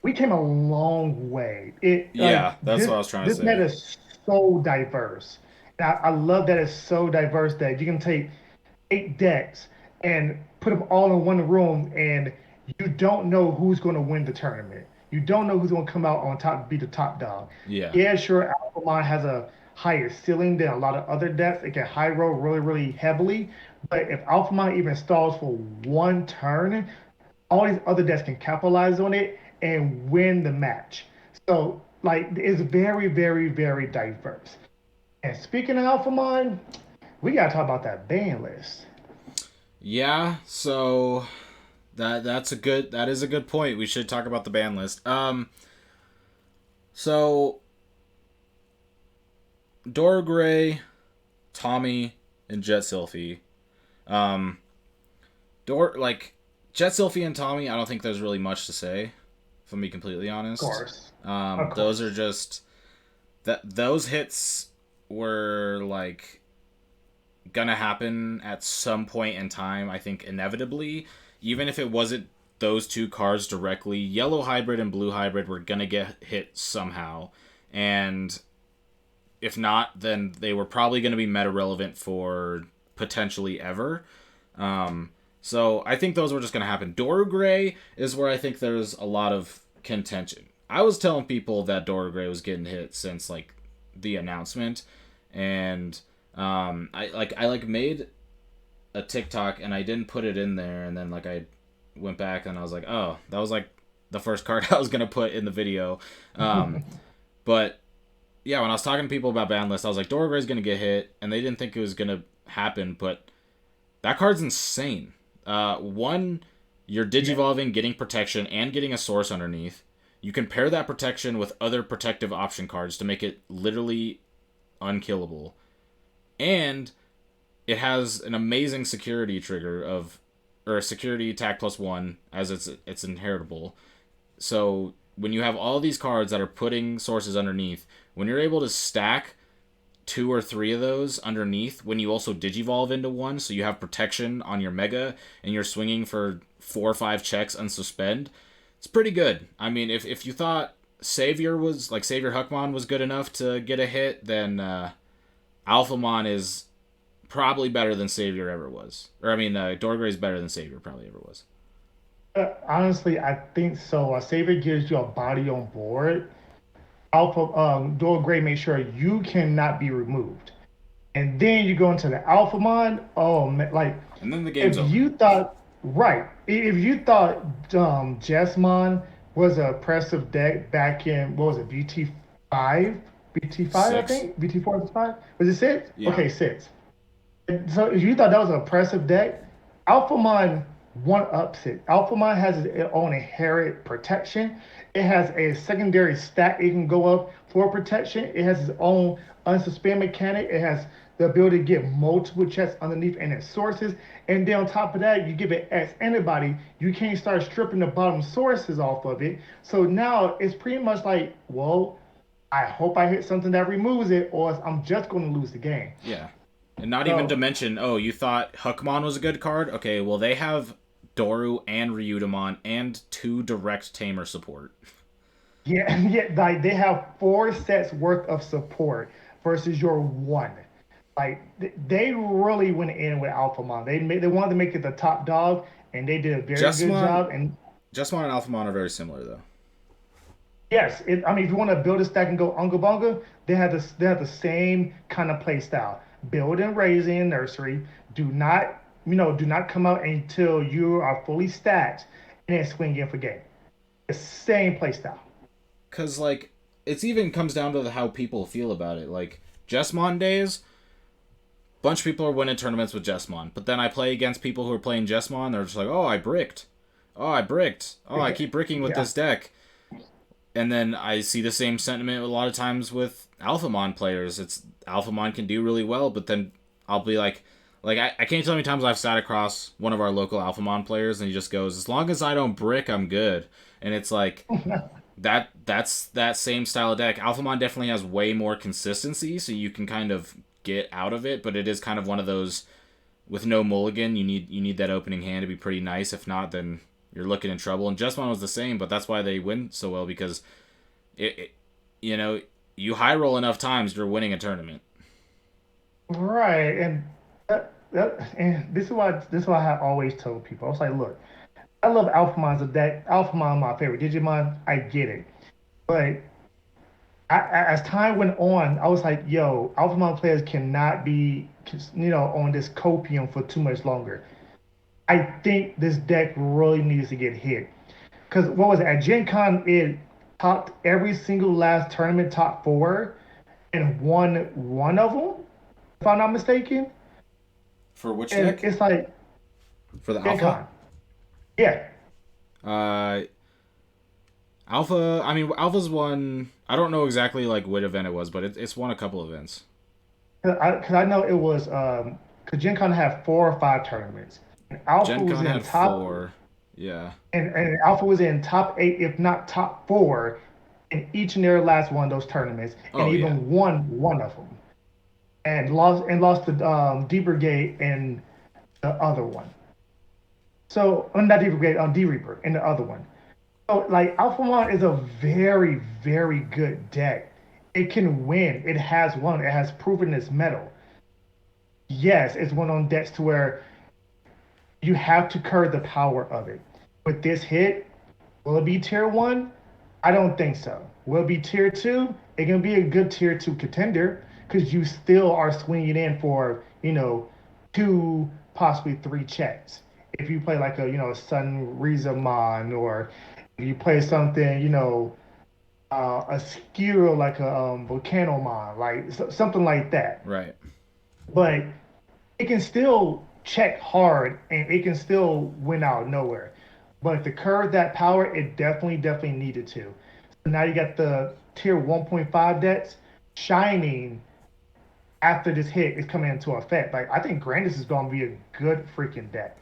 we came a long way. It like yeah, that's what I was trying to this meta say. is so diverse. And I love that it's so diverse that you can take 8 decks and put them all in one room, and you don't know who's going to win the tournament. You don't know who's going to come out on top, be the top dog. Yeah. Yeah, sure, Alphamon has a higher ceiling than a lot of other decks. It can high roll really, really heavily. But if Alphamon even stalls for one turn, all these other decks can capitalize on it and win the match. So, like, it's very, very, very diverse. And speaking of Alphamon, we gotta talk about that ban list. Yeah, so that is a good point. We should talk about the ban list. So Dora Gray, Tommy, and Jet Sylphie. Um like Jet Sylphie and Tommy, I don't think there's really much to say, if I'm being completely Of honest. course, of Those are course. just that those hits were like gonna happen at some point in time, I think inevitably. Even if it wasn't those two cards directly, yellow hybrid and blue hybrid were gonna get hit somehow. And if not, then they were probably gonna be meta relevant for potentially ever. So I think those were just gonna happen. Dora Gray is where I think there's a lot of contention. I was telling people that Dora Gray was getting hit since like the announcement, and I made a TikTok and I didn't put it in there, and then like I went back and I was like, oh, that was like the first card I was gonna put in the video. Um, but yeah, when I was talking to people about Banlist, I was like, Dora Gray's gonna get hit, and they didn't think it was gonna happen, but that card's insane. One, you're Yeah, digivolving, getting protection, and getting a source underneath. You can pair that protection with other protective option cards to make it literally unkillable. And it has an amazing security trigger of, or a security attack +1 as it's inheritable. So when you have all these cards that are putting sources underneath, when you're able to stack two or three of those underneath, when you also digivolve into one, so you have protection on your mega and you're swinging for 4 or 5 checks unsuspend, it's pretty good. I mean, if you thought Savior Huckmon was good enough to get a hit, then Alphamon is probably better than Savior ever was. Or I mean, Dorgray is better than Savior probably ever was. honestly, I think so. A savior gives you a body on board. Alpha, Dual Gray makes sure you cannot be removed. And then you go into the Alphamon. Oh man, like And then the game's if over. you thought right, if you thought Jesmon was an oppressive deck back in what was it, BT5, I 6. think BT4 was 5. Was it 6? Yeah. Okay, 6. So if you thought that was an oppressive deck, Alphamon one ups it. Alphamon has its own inherent protection. It has a secondary stat it can go up for protection. It has its own unsuspend mechanic. It has the ability to get multiple checks underneath and its sources. And then on top of that, you give it X antibody, you can't start stripping the bottom sources off of it. So now it's pretty much like, well, I hope I hit something that removes it, or else I'm just going to lose the game. Yeah. And not even to So mention, oh, you thought Huckmon was a good card? Okay, well, they have Doru and Ryudamon and 2 direct Tamer support. yeah, yeah, like they have 4 sets worth of support versus your one. Like they really went in with Alphamon. They wanted to make it the top dog, and they did a very good Jessamon, job. And Jessamon and Alphamon are very similar, though. yes, I mean, if you want to build a stack and go unga bunga, they have the same kind of play style. Build and raise in nursery. Do not come out until you are fully stacked, and then swing in for game. The same play style. Because, like, it's even comes down to how people feel about it. Like Jesmon days, bunch of people are winning tournaments with Jesmon, but then I play against people who are playing Jesmon. They're just like, oh, I bricked. Oh, I bricked. Oh, I keep bricking with Yeah. this deck. And then I see the same sentiment a lot of times with Alphamon players. It's Alphamon can do really well, but then I'll be like I can't tell how many times I've sat across one of our local Alphamon players and he just goes, as long as I don't brick, I'm good. And it's like that's that same style of deck. Alphamon definitely has way more consistency, so you can kind of get out of it, but it is kind of one of those with no mulligan, you need that opening hand to be pretty nice. If not, then you're looking in trouble. And Jesmon was the same, but that's why they win so well, because it you know, you high roll enough times, you're winning a tournament. Right, and and this is why I always told people. I was like, look, I love Alphamon's a deck. Alphamon, my favorite Digimon. I get it, but as time went on, I was like, yo, Alphamon players cannot be, on this copium for too much longer. I think this deck really needs to get hit. Because what was it? At Gen Con, it topped every single last tournament, top four, and won one of them, if I'm not mistaken. For which And deck? it's like For the Gen Alpha? Con. Yeah. Uh, Alpha. I mean, Alpha's won. I don't know exactly like what event it was, but it's won a couple events. Because I know it was, because Gen Con had 4 or 5 tournaments. And Alpha Gen was Con in had top, 4. Yeah. and Alpha was in top 8, if not top 4, in each and every last one of those tournaments, and Oh yeah. even won one of them. And lost to D-Brigade in the other one. So, not D-Brigade, D-Reaper in the other one. So, like, Alphamon is a very, very good deck. It can win. It has won. It has proven its mettle. Yes, it's one on decks to where you have to curb the power of it. With this hit, will it be tier one? I don't think so. Will it be tier two? It can be a good tier two contender because you still are swinging in for, 2, possibly 3 checks. If you play like a Sun Rizamon, or if you play something, a skill like a Volcanomon, like something like that. Right. But it can still check hard and it can still win out of nowhere. But to curve that power, it definitely needed to. So now you got the tier 1.5 decks shining after this hit is coming into effect. Like, I think Grandis is going to be a good freaking deck.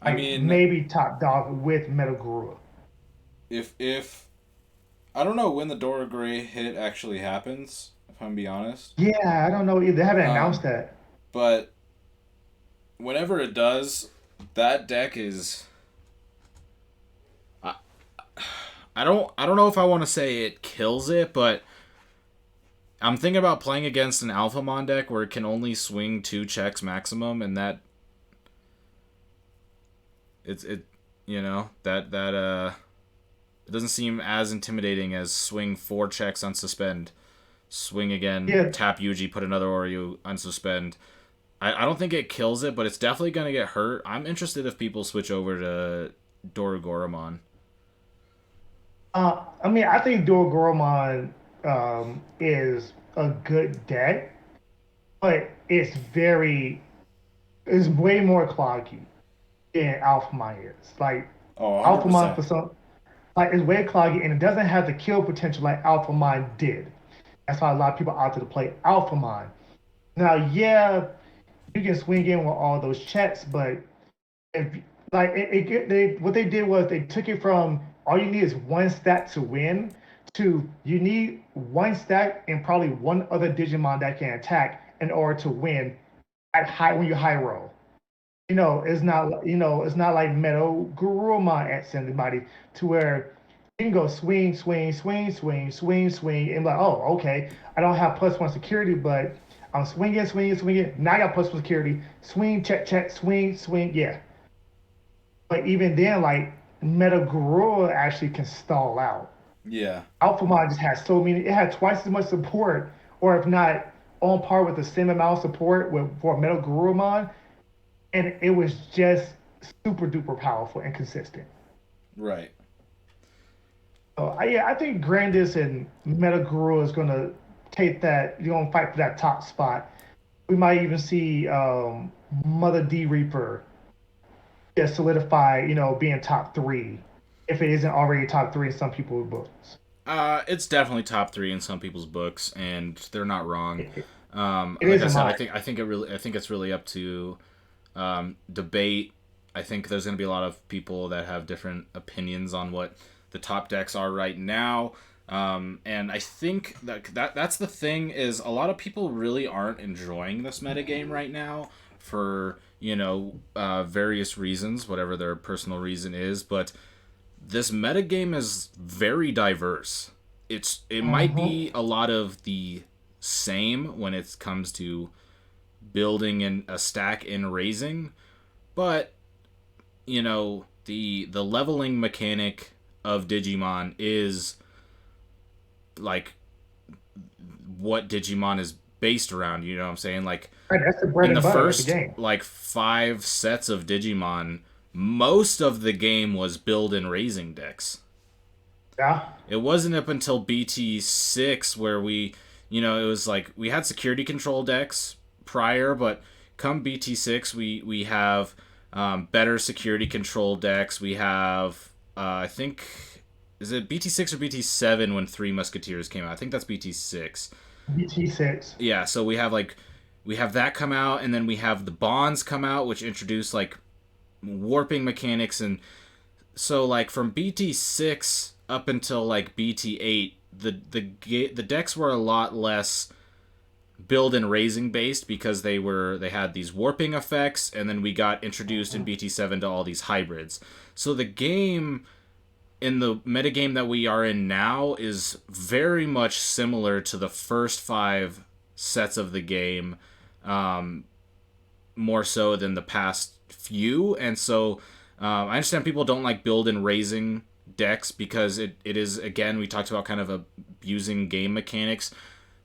I Like, mean, maybe top dog with Metal Guru. if I don't know when the Dora Gray hit actually happens, if I'm be honest. Yeah, I don't know either. They haven't announced Um, that. but whenever it does, that deck is. I, I don't know if I want to say it kills it, but I'm thinking about playing against an Alphamon deck where it can only swing 2 checks maximum, and that it it doesn't seem as intimidating as swing 4 checks unsuspend, swing again, Yeah, tap Yuji, put another Oreo, unsuspend. I don't think it kills it, but it's definitely gonna get hurt. I'm interested if people switch over to Dorugoramon. I mean, I think Dorgoromon is a good deck, but it's way more cloggy than Alphamon is. Like, Oh, Alphamon 100%. for some, like, it's way cloggy and it doesn't have the kill potential like Alphamon did. That's why a lot of people opted to play Alphamon. Now, yeah, you can swing in with all those checks, but if like they what they did was they took it from all you need is one stat to win to you need one stat and probably one other Digimon that can attack in order to win at high when you high roll. It's not like Metal Gurumon at somebody to where you can go swing, swing, swing, swing, swing, swing, and like, oh, okay, I don't have +1 security, but I'm swinging, swinging, swinging. Now I got +1 security. Swing, check, check, swing, swing. Yeah, but even then, like Metagame actually can stall out. Yeah. Alphamon just had so many. It had twice as much support, or if not on par with the same amount of support for Metagame, and it was just super duper powerful and consistent. Right. Yeah, I think Grandis and Metaguru is gonna take that. You're gonna fight for that top spot. We might even see Mother D Reaper get solidify. Being top three if it isn't already top three in some people's books. It's definitely top three in some people's books, and they're not wrong. It, it Like I isn't said, mine. I think it's really up to debate. I think there's going to be a lot of people that have different opinions on what the top decks are right now. And I think that's the thing is a lot of people really aren't enjoying this metagame right now for various reasons, whatever their personal reason is. But this metagame is very diverse. It might Mm-hmm. be a lot of the same when it comes to building in a stack and raising, but the leveling mechanic of Digimon is like what Digimon is based around, you know what I'm saying? Like Right, that's the bread in the and butter of the first game. like 5 sets of Digimon, most of the game was build and raising decks. Yeah. It wasn't up until BT6 where it was like we had security control decks prior, but come BT6, we have better security control decks. We have, I think, is it BT6 or BT7 when Three Musketeers came out? I think that's BT6. BT6. Yeah, so we have that come out, and then we have the bonds come out, which introduce like warping mechanics, and so like from BT6 up until like BT8, the decks were a lot less build and raising based because they had these warping effects, and then we got introduced in BT7 to all these hybrids. So the game in the metagame that we are in now is very much similar to the first 5 sets of the game, um, more so than the past few. And so I understand people don't like build and raising decks because it is, again, we talked about kind of abusing game mechanics.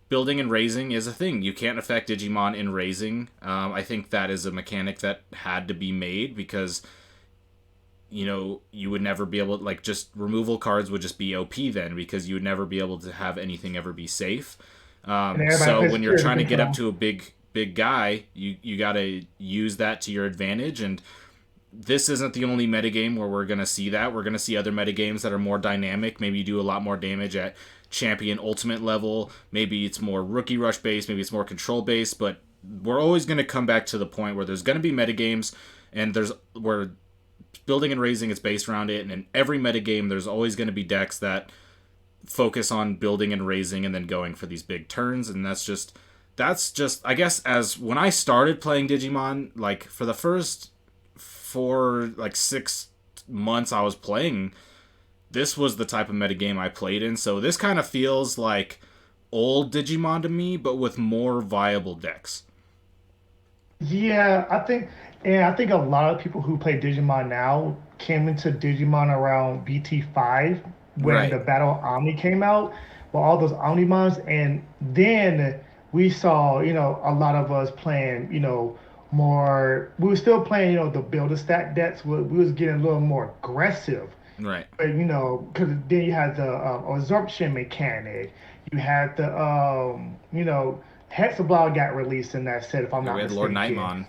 Building and raising is a thing. You can't affect Digimon in raising. I think that is a mechanic that had to be made because you would never be able to, like, just removal cards would just be OP then because you would never be able to have anything ever be safe. And everybody So plays when you're security trying to get up control. to a big guy, you got to use that to your advantage. And this isn't the only metagame where we're going to see that. We're going to see other metagames that are more dynamic. Maybe you do a lot more damage at champion ultimate level. Maybe it's more rookie rush based. Maybe it's more control based. But we're always going to come back to the point where there's going to be metagames, and there's where building and raising is based around it. And in every metagame, there's always going to be decks that focus on building and raising and then going for these big turns. And that's just I guess as when I started playing Digimon, like for the first for like 6 months I was playing, this was the type of metagame I played in. So this kind of feels like old Digimon to me, but with more viable decks. Yeah, and I think a lot of people who play Digimon now came into Digimon around BT5 when Right. the Battle Omni came out, with all those Omnimons, and then we saw, a lot of us playing, more. We were still playing, the Builder Stack decks. We was getting a little more aggressive. Right. But because then you had the absorption mechanic, you had the Hexablock got released in that set, if I'm Yeah, we not had Lord mistaken. Nightmon.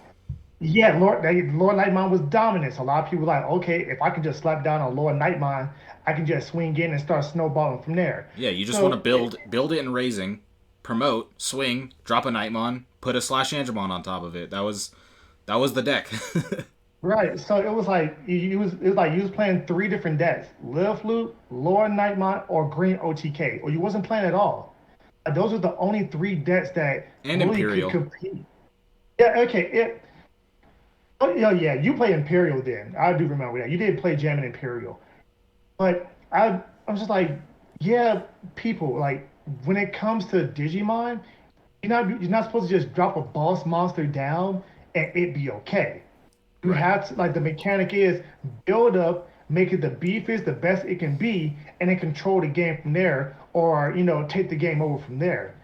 Yeah, Lord Nightmon was dominant. So a lot of people were like, okay, if I can just slap down on Lord Nightmon, I can just swing in and start snowballing from there. Yeah, you just want to So build it in raising, promote, swing, drop a Nightmon, put a Slash Angemon on top of it. That was the deck. right, so it was like it was like you was playing three different decks: Live Flute, Lord Nightmon, or Green OTK, or you wasn't playing at all. Those are the only three decks that And really could Imperial. compete. Yeah, okay. Oh, yeah, you play Imperial then. I do remember that. You did play Gem and Imperial. But I'm just like, yeah, people, like when it comes to Digimon, you're not supposed to just drop a boss monster down and it be okay. You Right. have to, like, the mechanic is build up, make it the beefiest, the best it can be, and then control the game from there, or take the game over from there.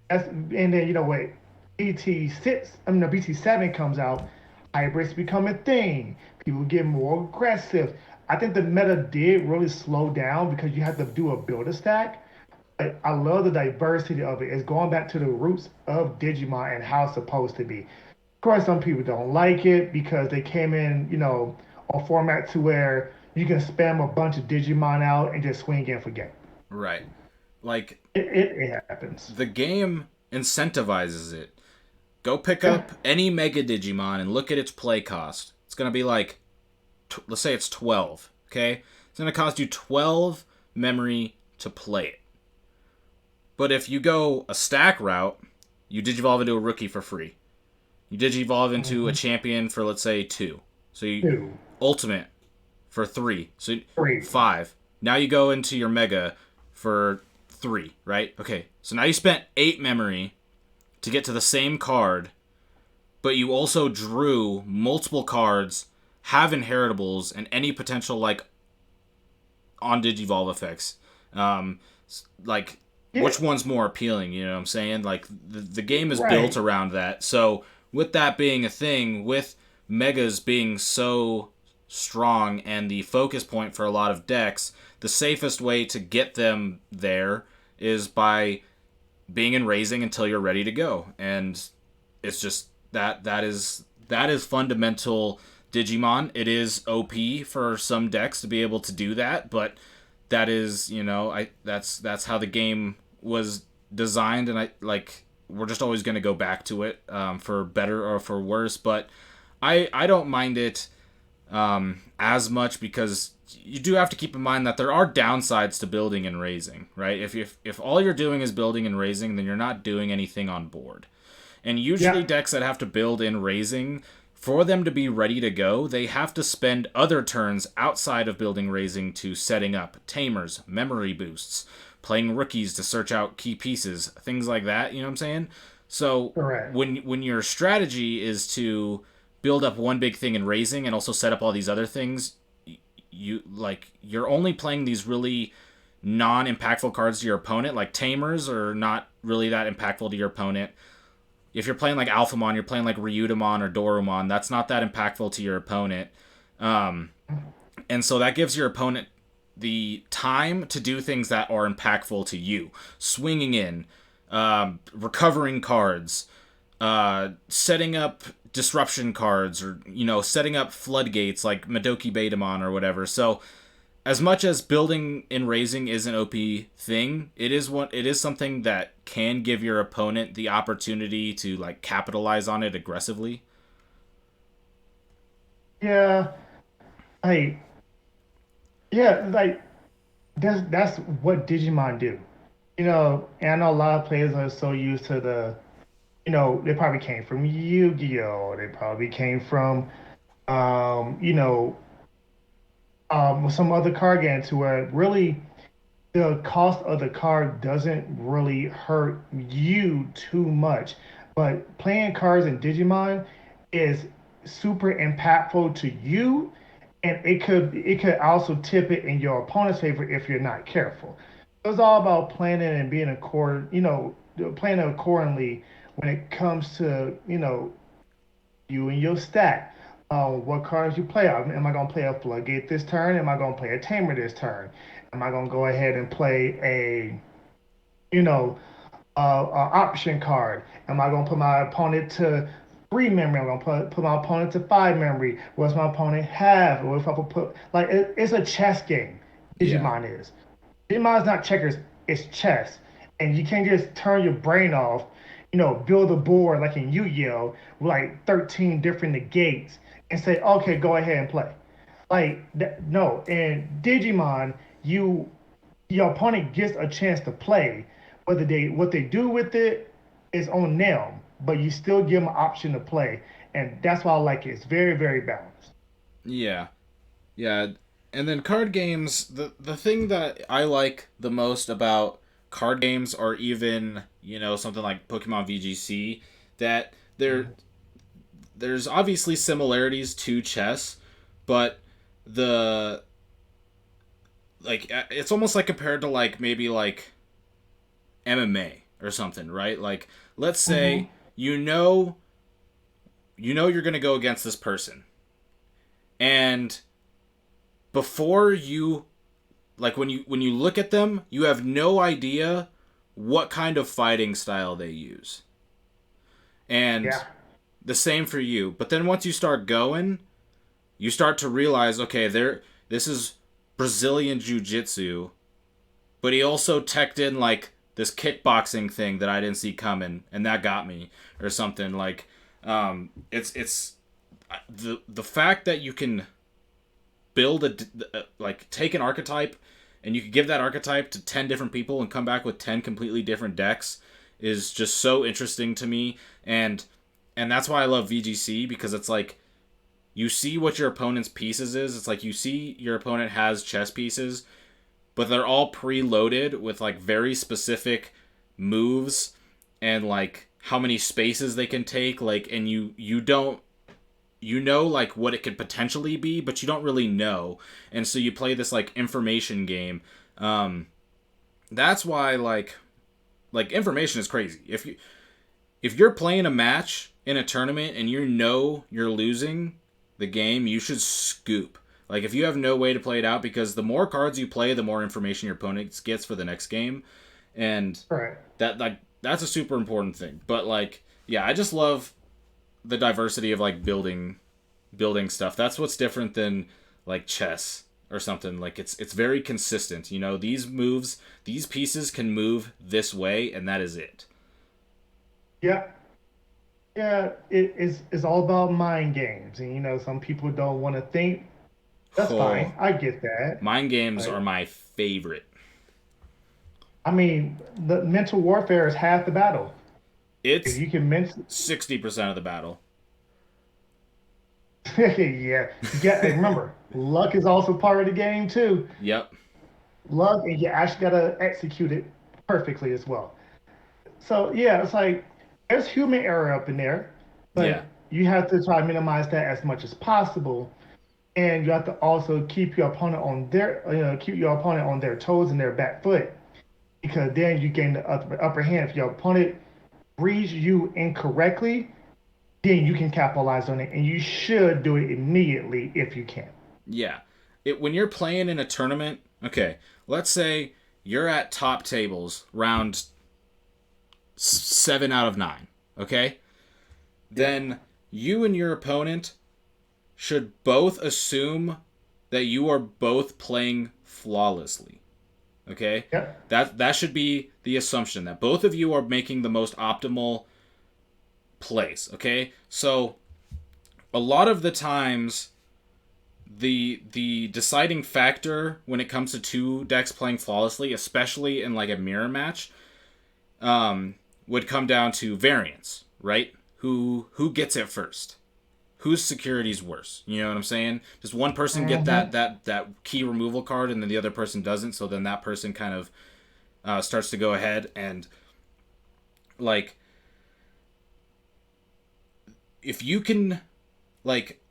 And then what BT6, I mean BT7 comes out, hybrids become a thing. People get more aggressive. I think the meta did really slow down because you had to do a builder stack. But I love the diversity of it. It's going back to the roots of Digimon and how it's supposed to be. Of course, some people don't like it because they came in, a format to where you can spam a bunch of Digimon out and just swing and forget. Right. Like It happens. the game incentivizes it. Go pick Yeah. up any Mega Digimon and look at its play cost. It's gonna be like, let's say it's 12. Okay, it's gonna cost you 12 memory to play it. But if you go a stack route, you digivolve into a rookie for free. You digivolve into a Mm-hmm. champion for, let's say, 2. So you Two, ultimate for 3. So three. 5. Now you go into your mega for 3, right? Okay. So now you spent 8 memory to get to the same card, but you also drew multiple cards, have inheritables, and any potential like on digivolve effects. Um, like Yeah, which one's more appealing? You know what I'm saying? Like the game is built right. around that. So with that being a thing, with megas being so strong and the focus point for a lot of decks, the safest way to get them there is by being in raising until you're ready to go. And it's just that is fundamental Digimon. It is OP for some decks to be able to do that, but that is, that's how the game was designed, and we're just always going to go back to it, for better or for worse. But I don't mind it as much, because you do have to keep in mind that there are downsides to building and raising, right? If all you're doing is building and raising, then you're not doing anything on board. And usually Yeah, decks that have to build in raising, for them to be ready to go, they have to spend other turns outside of building raising to setting up tamers, memory boosts, playing rookies to search out key pieces, things like that, you know what I'm saying? So correct. when your strategy is to build up one big thing in raising and also set up all these other things, you're only playing these really non-impactful cards to your opponent. Like tamers are not really that impactful to your opponent. If you're playing like Alphamon, you're playing like Ryudomon or Dorumon, that's not that impactful to your opponent. Um, and so that gives your opponent the time to do things that are impactful to you. Swinging in, recovering cards, setting up disruption cards, or, setting up floodgates like Madoki Betamon or whatever. So as much as building and raising is an OP thing, it is something that can give your opponent the opportunity to like capitalize on it aggressively. Yeah, like yeah, like that's what Digimon do. And I know a lot of players are so used to they probably came from Yu-Gi-Oh! They probably came from um, you know, some other card game to where really the cost of the card doesn't really hurt you too much. But playing cards in Digimon is super impactful to you, and it could also tip it in your opponent's favor if you're not careful. It's all about planning and being planning accordingly when it comes to you and your stack. What cards you play? Am I going to play a Floodgate this turn? Am I going to play a Tamer this turn? Am I going to go ahead and play you know, option card? Am I going to put my opponent to 3 memory? I'm going to put my opponent to 5 memory. What's my opponent have? What if I put, like, it's a chess game. Yeah. Digimon is. Digimon's not checkers, it's chess. And you can't just turn your brain off, build a board like in Yu-Gi-Oh! With like 13 different negates and say, okay, go ahead and play. No. In Digimon, your opponent gets a chance to play. What they do with it is on them, but you still give them an option to play. And that's why I like it. It's very, very balanced. Yeah. Yeah. And then card games, the thing that I like the most about card games, or even, something like Pokemon VGC, that there's obviously similarities to chess, but the it's almost like compared to like maybe like MMA or something, right? Like let's Mm-hmm. say you know you're going to go against this person, and before you like when you look at them, you have no idea what kind of fighting style they use. And Yeah. the same for you. But then once you start going, you start to realize, okay, this is Brazilian jiu-jitsu, but he also teched in like this kickboxing thing that I didn't see coming, and that got me, or something like. It's the fact that you can build like take an archetype, and you can give that archetype to 10 different people and come back with 10 completely different decks is just so interesting to me, and that's why I love VGC, because it's like you see what your opponent's pieces is. It's like you see your opponent has chess pieces, but they're all preloaded with like very specific moves and like how many spaces they can take, like, and you don't, you know, like what it could potentially be, but you don't really know. And so you play this like information game. That's why like information is crazy. If you're playing a match in a tournament and you know you're losing the game, you should scoop. Like, if you have no way to play it out, because the more cards you play, the more information your opponent gets for the next game, and Right. that's a super important thing. But like, yeah, I just love the diversity of like building stuff. That's what's different than like chess or something. Like, it's very consistent. You know, these moves, these pieces can move this way, and that is it. Yeah. Yeah. It's all about mind games, and some people don't want to think. That's Oh, fine. I get that. mind games are Like, my favorite. I mean, the mental warfare is half the battle. If It's you can 60% of the battle. yeah, you get. And remember, luck is also part of the game too. Yep. Luck, and you actually gotta execute it perfectly as well. So yeah, it's like there's human error up in there, Yeah. but you have to try to minimize that as much as possible, and you have to also keep your opponent on keep your opponent on their toes and their back foot, because then you gain the upper hand. If your opponent reads you incorrectly, then you can capitalize on it, and you should do it immediately if you can. Yeah. When you're playing in a tournament, okay, let's say you're at top tables, round 7 out of 9, okay? Yeah. Then you and your opponent should both assume that you are both playing flawlessly. Okay? Yep. That should be the assumption, that both of you are making the most optimal plays, okay? So a lot of the times the deciding factor when it comes to two decks playing flawlessly, especially in like a mirror match, would come down to variance, right? Who gets it first? Whose security's worse? You know what I'm saying? Does one person get Mm-hmm. that key removal card and then the other person doesn't? So then that person kind of starts to go ahead, and like if you can like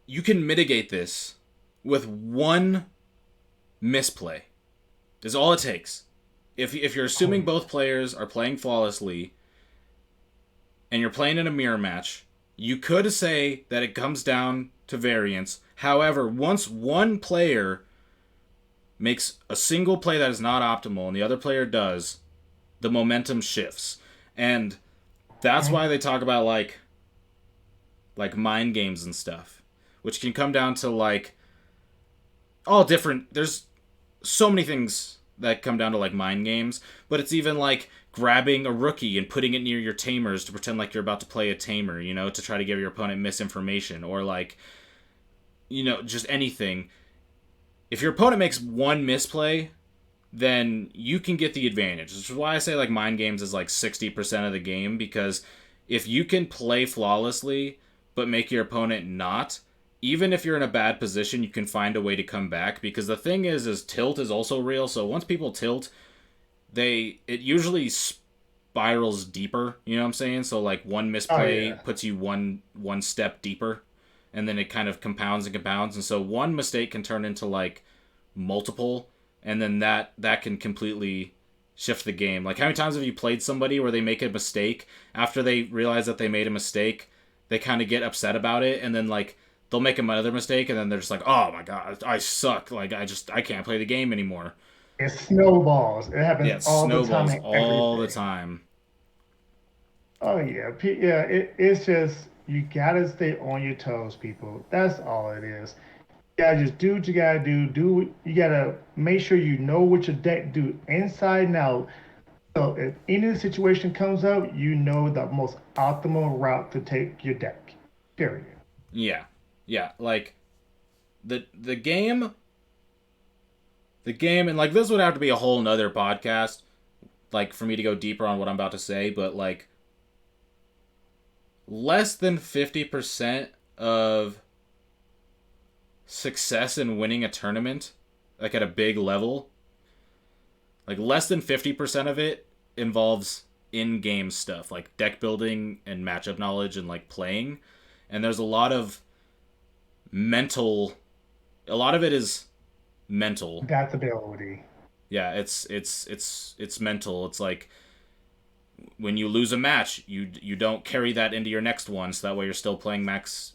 you can mitigate this with one misplay. Is all it takes. If you're assuming both players are playing flawlessly and you're playing in a mirror match, you could say that it comes down to variance. However, once one player makes a single play that is not optimal and the other player does, the momentum shifts. And that's why they talk about like mind games and stuff, which can come down to like all different, there's so many things that come down to like mind games, but it's even like grabbing a rookie and putting it near your tamers to pretend like you're about to play a tamer, you know, to try to give your opponent misinformation, or like, you know, just anything. If your opponent makes one misplay, then you can get the advantage. Which is why I say like mind games is like 60% of the game, because if you can play flawlessly but make your opponent not, even if you're in a bad position, you can find a way to come back. Because the thing is tilt is also real. So once people tilt, it usually spirals deeper. You know what I'm saying? So like one Oh misplay yeah. puts you one step deeper, and then it kind of compounds and compounds. And so one mistake can turn into like multiple, and then that can completely shift the game. Like, how many times have you played somebody where they make a mistake, after they realize that they made a mistake, they kind of get upset about it, and then like they'll make another mistake, and then they're just like, oh my god, I suck. Like I can't play the game anymore. It snowballs. It happens Yeah, it all the time snowballs in all the everything. time. Oh yeah, yeah. It's just you gotta stay on your toes, people. That's all it is. You gotta just do what you gotta do. You gotta make sure you know what your deck do inside and out. So if any situation comes up, you know the most optimal route to take your deck. Period. Yeah, yeah. Like the game, and like this would have to be a whole nother podcast, like for me to go deeper on what I'm about to say. But like less than 50% of success in winning a tournament, like at a big level, like less than 50% of it involves in-game stuff like deck building and matchup knowledge and like playing. And there's a lot of mental, a lot of it is mental. Adaptability. Yeah, it's mental. It's like when you lose a match, you don't carry that into your next one, so that way you're still playing max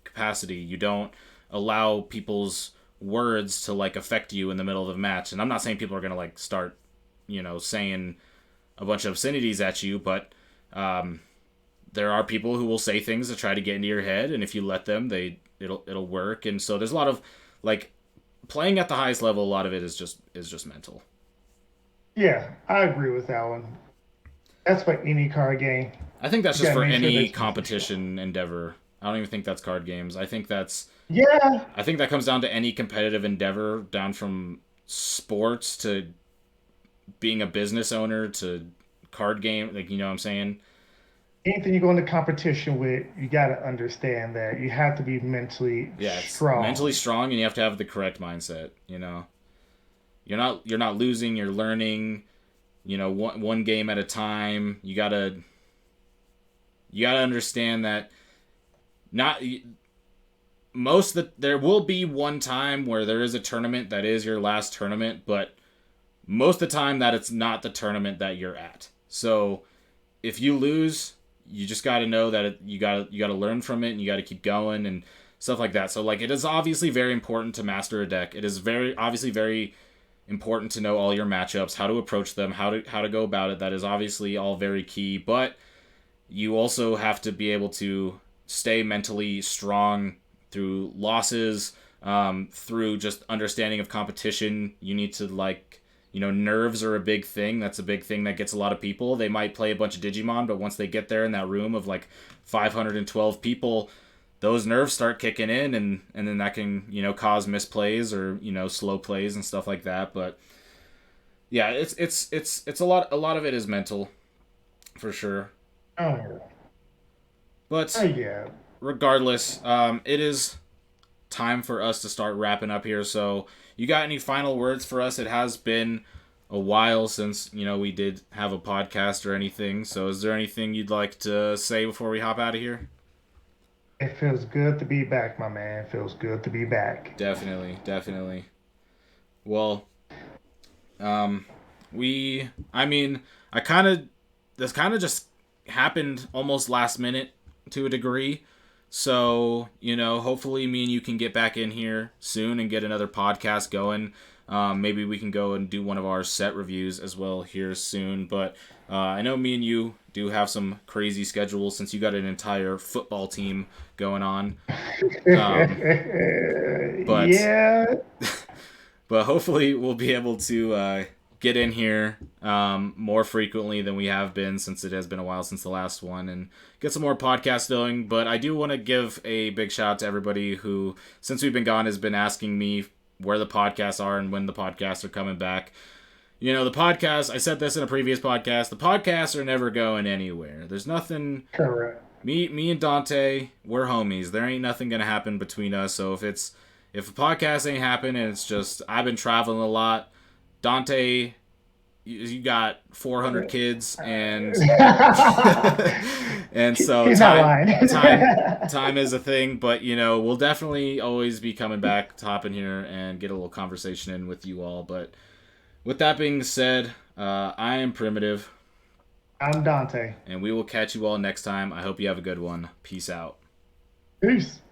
capacity. You don't allow people's words to like affect you in the middle of the match. And I'm not saying people are gonna like start, saying a bunch of obscenities at you, but there are people who will say things to try to get into your head, and if you let them, it'll work. And so there's a lot of like playing at the highest level. A lot of it is just mental. Yeah, I agree with that one. That's for any card game. I think that's You just gotta for make sure any that you control. competition endeavor. I don't even think that's card games. Yeah, I think that comes down to any competitive endeavor, down from sports to being a business owner to card game. Like, you know what I'm saying? anything you go into competition with, you gotta understand that you have to be mentally Yeah, it's mentally strong. strong, and you have to have the correct mindset. You're not losing. You're learning. One game at a time. You gotta understand that not there will be one time where there is a tournament that is your last tournament, but most of the time that it's not the tournament that you're at. So if you lose, you just got to know that you got to learn from it, and you got to keep going and stuff like that. So like it is obviously very important to master a deck. It is very obviously very important to know all your matchups, how to approach them, how to go about it. That is obviously all very key, but you also have to be able to stay mentally strong through losses, through just understanding of competition. You need to nerves are a big thing. That's a big thing that gets a lot of people. They might play a bunch of Digimon, but once they get there in that room of like 512 people, those nerves start kicking in, and then that can cause misplays or slow plays and stuff like that. But yeah, it's a lot of it is mental for sure. Oh, oh But yeah. regardless, it is time for us to start wrapping up here. So, you got any final words for us? It has been a while since we did have a podcast or anything. So, is there anything you'd like to say before we hop out of here? It feels good to be back, my man. It feels good to be back. Definitely, definitely. Well, um, I mean, I kind of, this kind of just happened almost last minute to a degree. So, hopefully me and you can get back in here soon and get another podcast going. Maybe we can go and do one of our set reviews as well here soon. But I know me and you do have some crazy schedules since you got an entire football team going on. Um, but Yeah. but hopefully we'll be able to get in here more frequently than we have been, since it has been a while since the last one, and get some more podcasts going. But I do want to give a big shout out to everybody who, since we've been gone, has been asking me where the podcasts are and when the podcasts are coming back. The podcast, I said this in a previous podcast, the podcasts are never going anywhere. There's nothing. Correct. Me and Dante, we're homies. There ain't nothing gonna happen between us. So if a podcast ain't happening, it's just I've been traveling a lot. Dante, you got 400 kids, and and so He's not lying. time is a thing. But we'll definitely always be coming back, hopping here, and get a little conversation in with you all. But with that being said, I am Primitive, I'm Dante. and we will catch you all next time. I hope you have a good one. Peace out. Peace.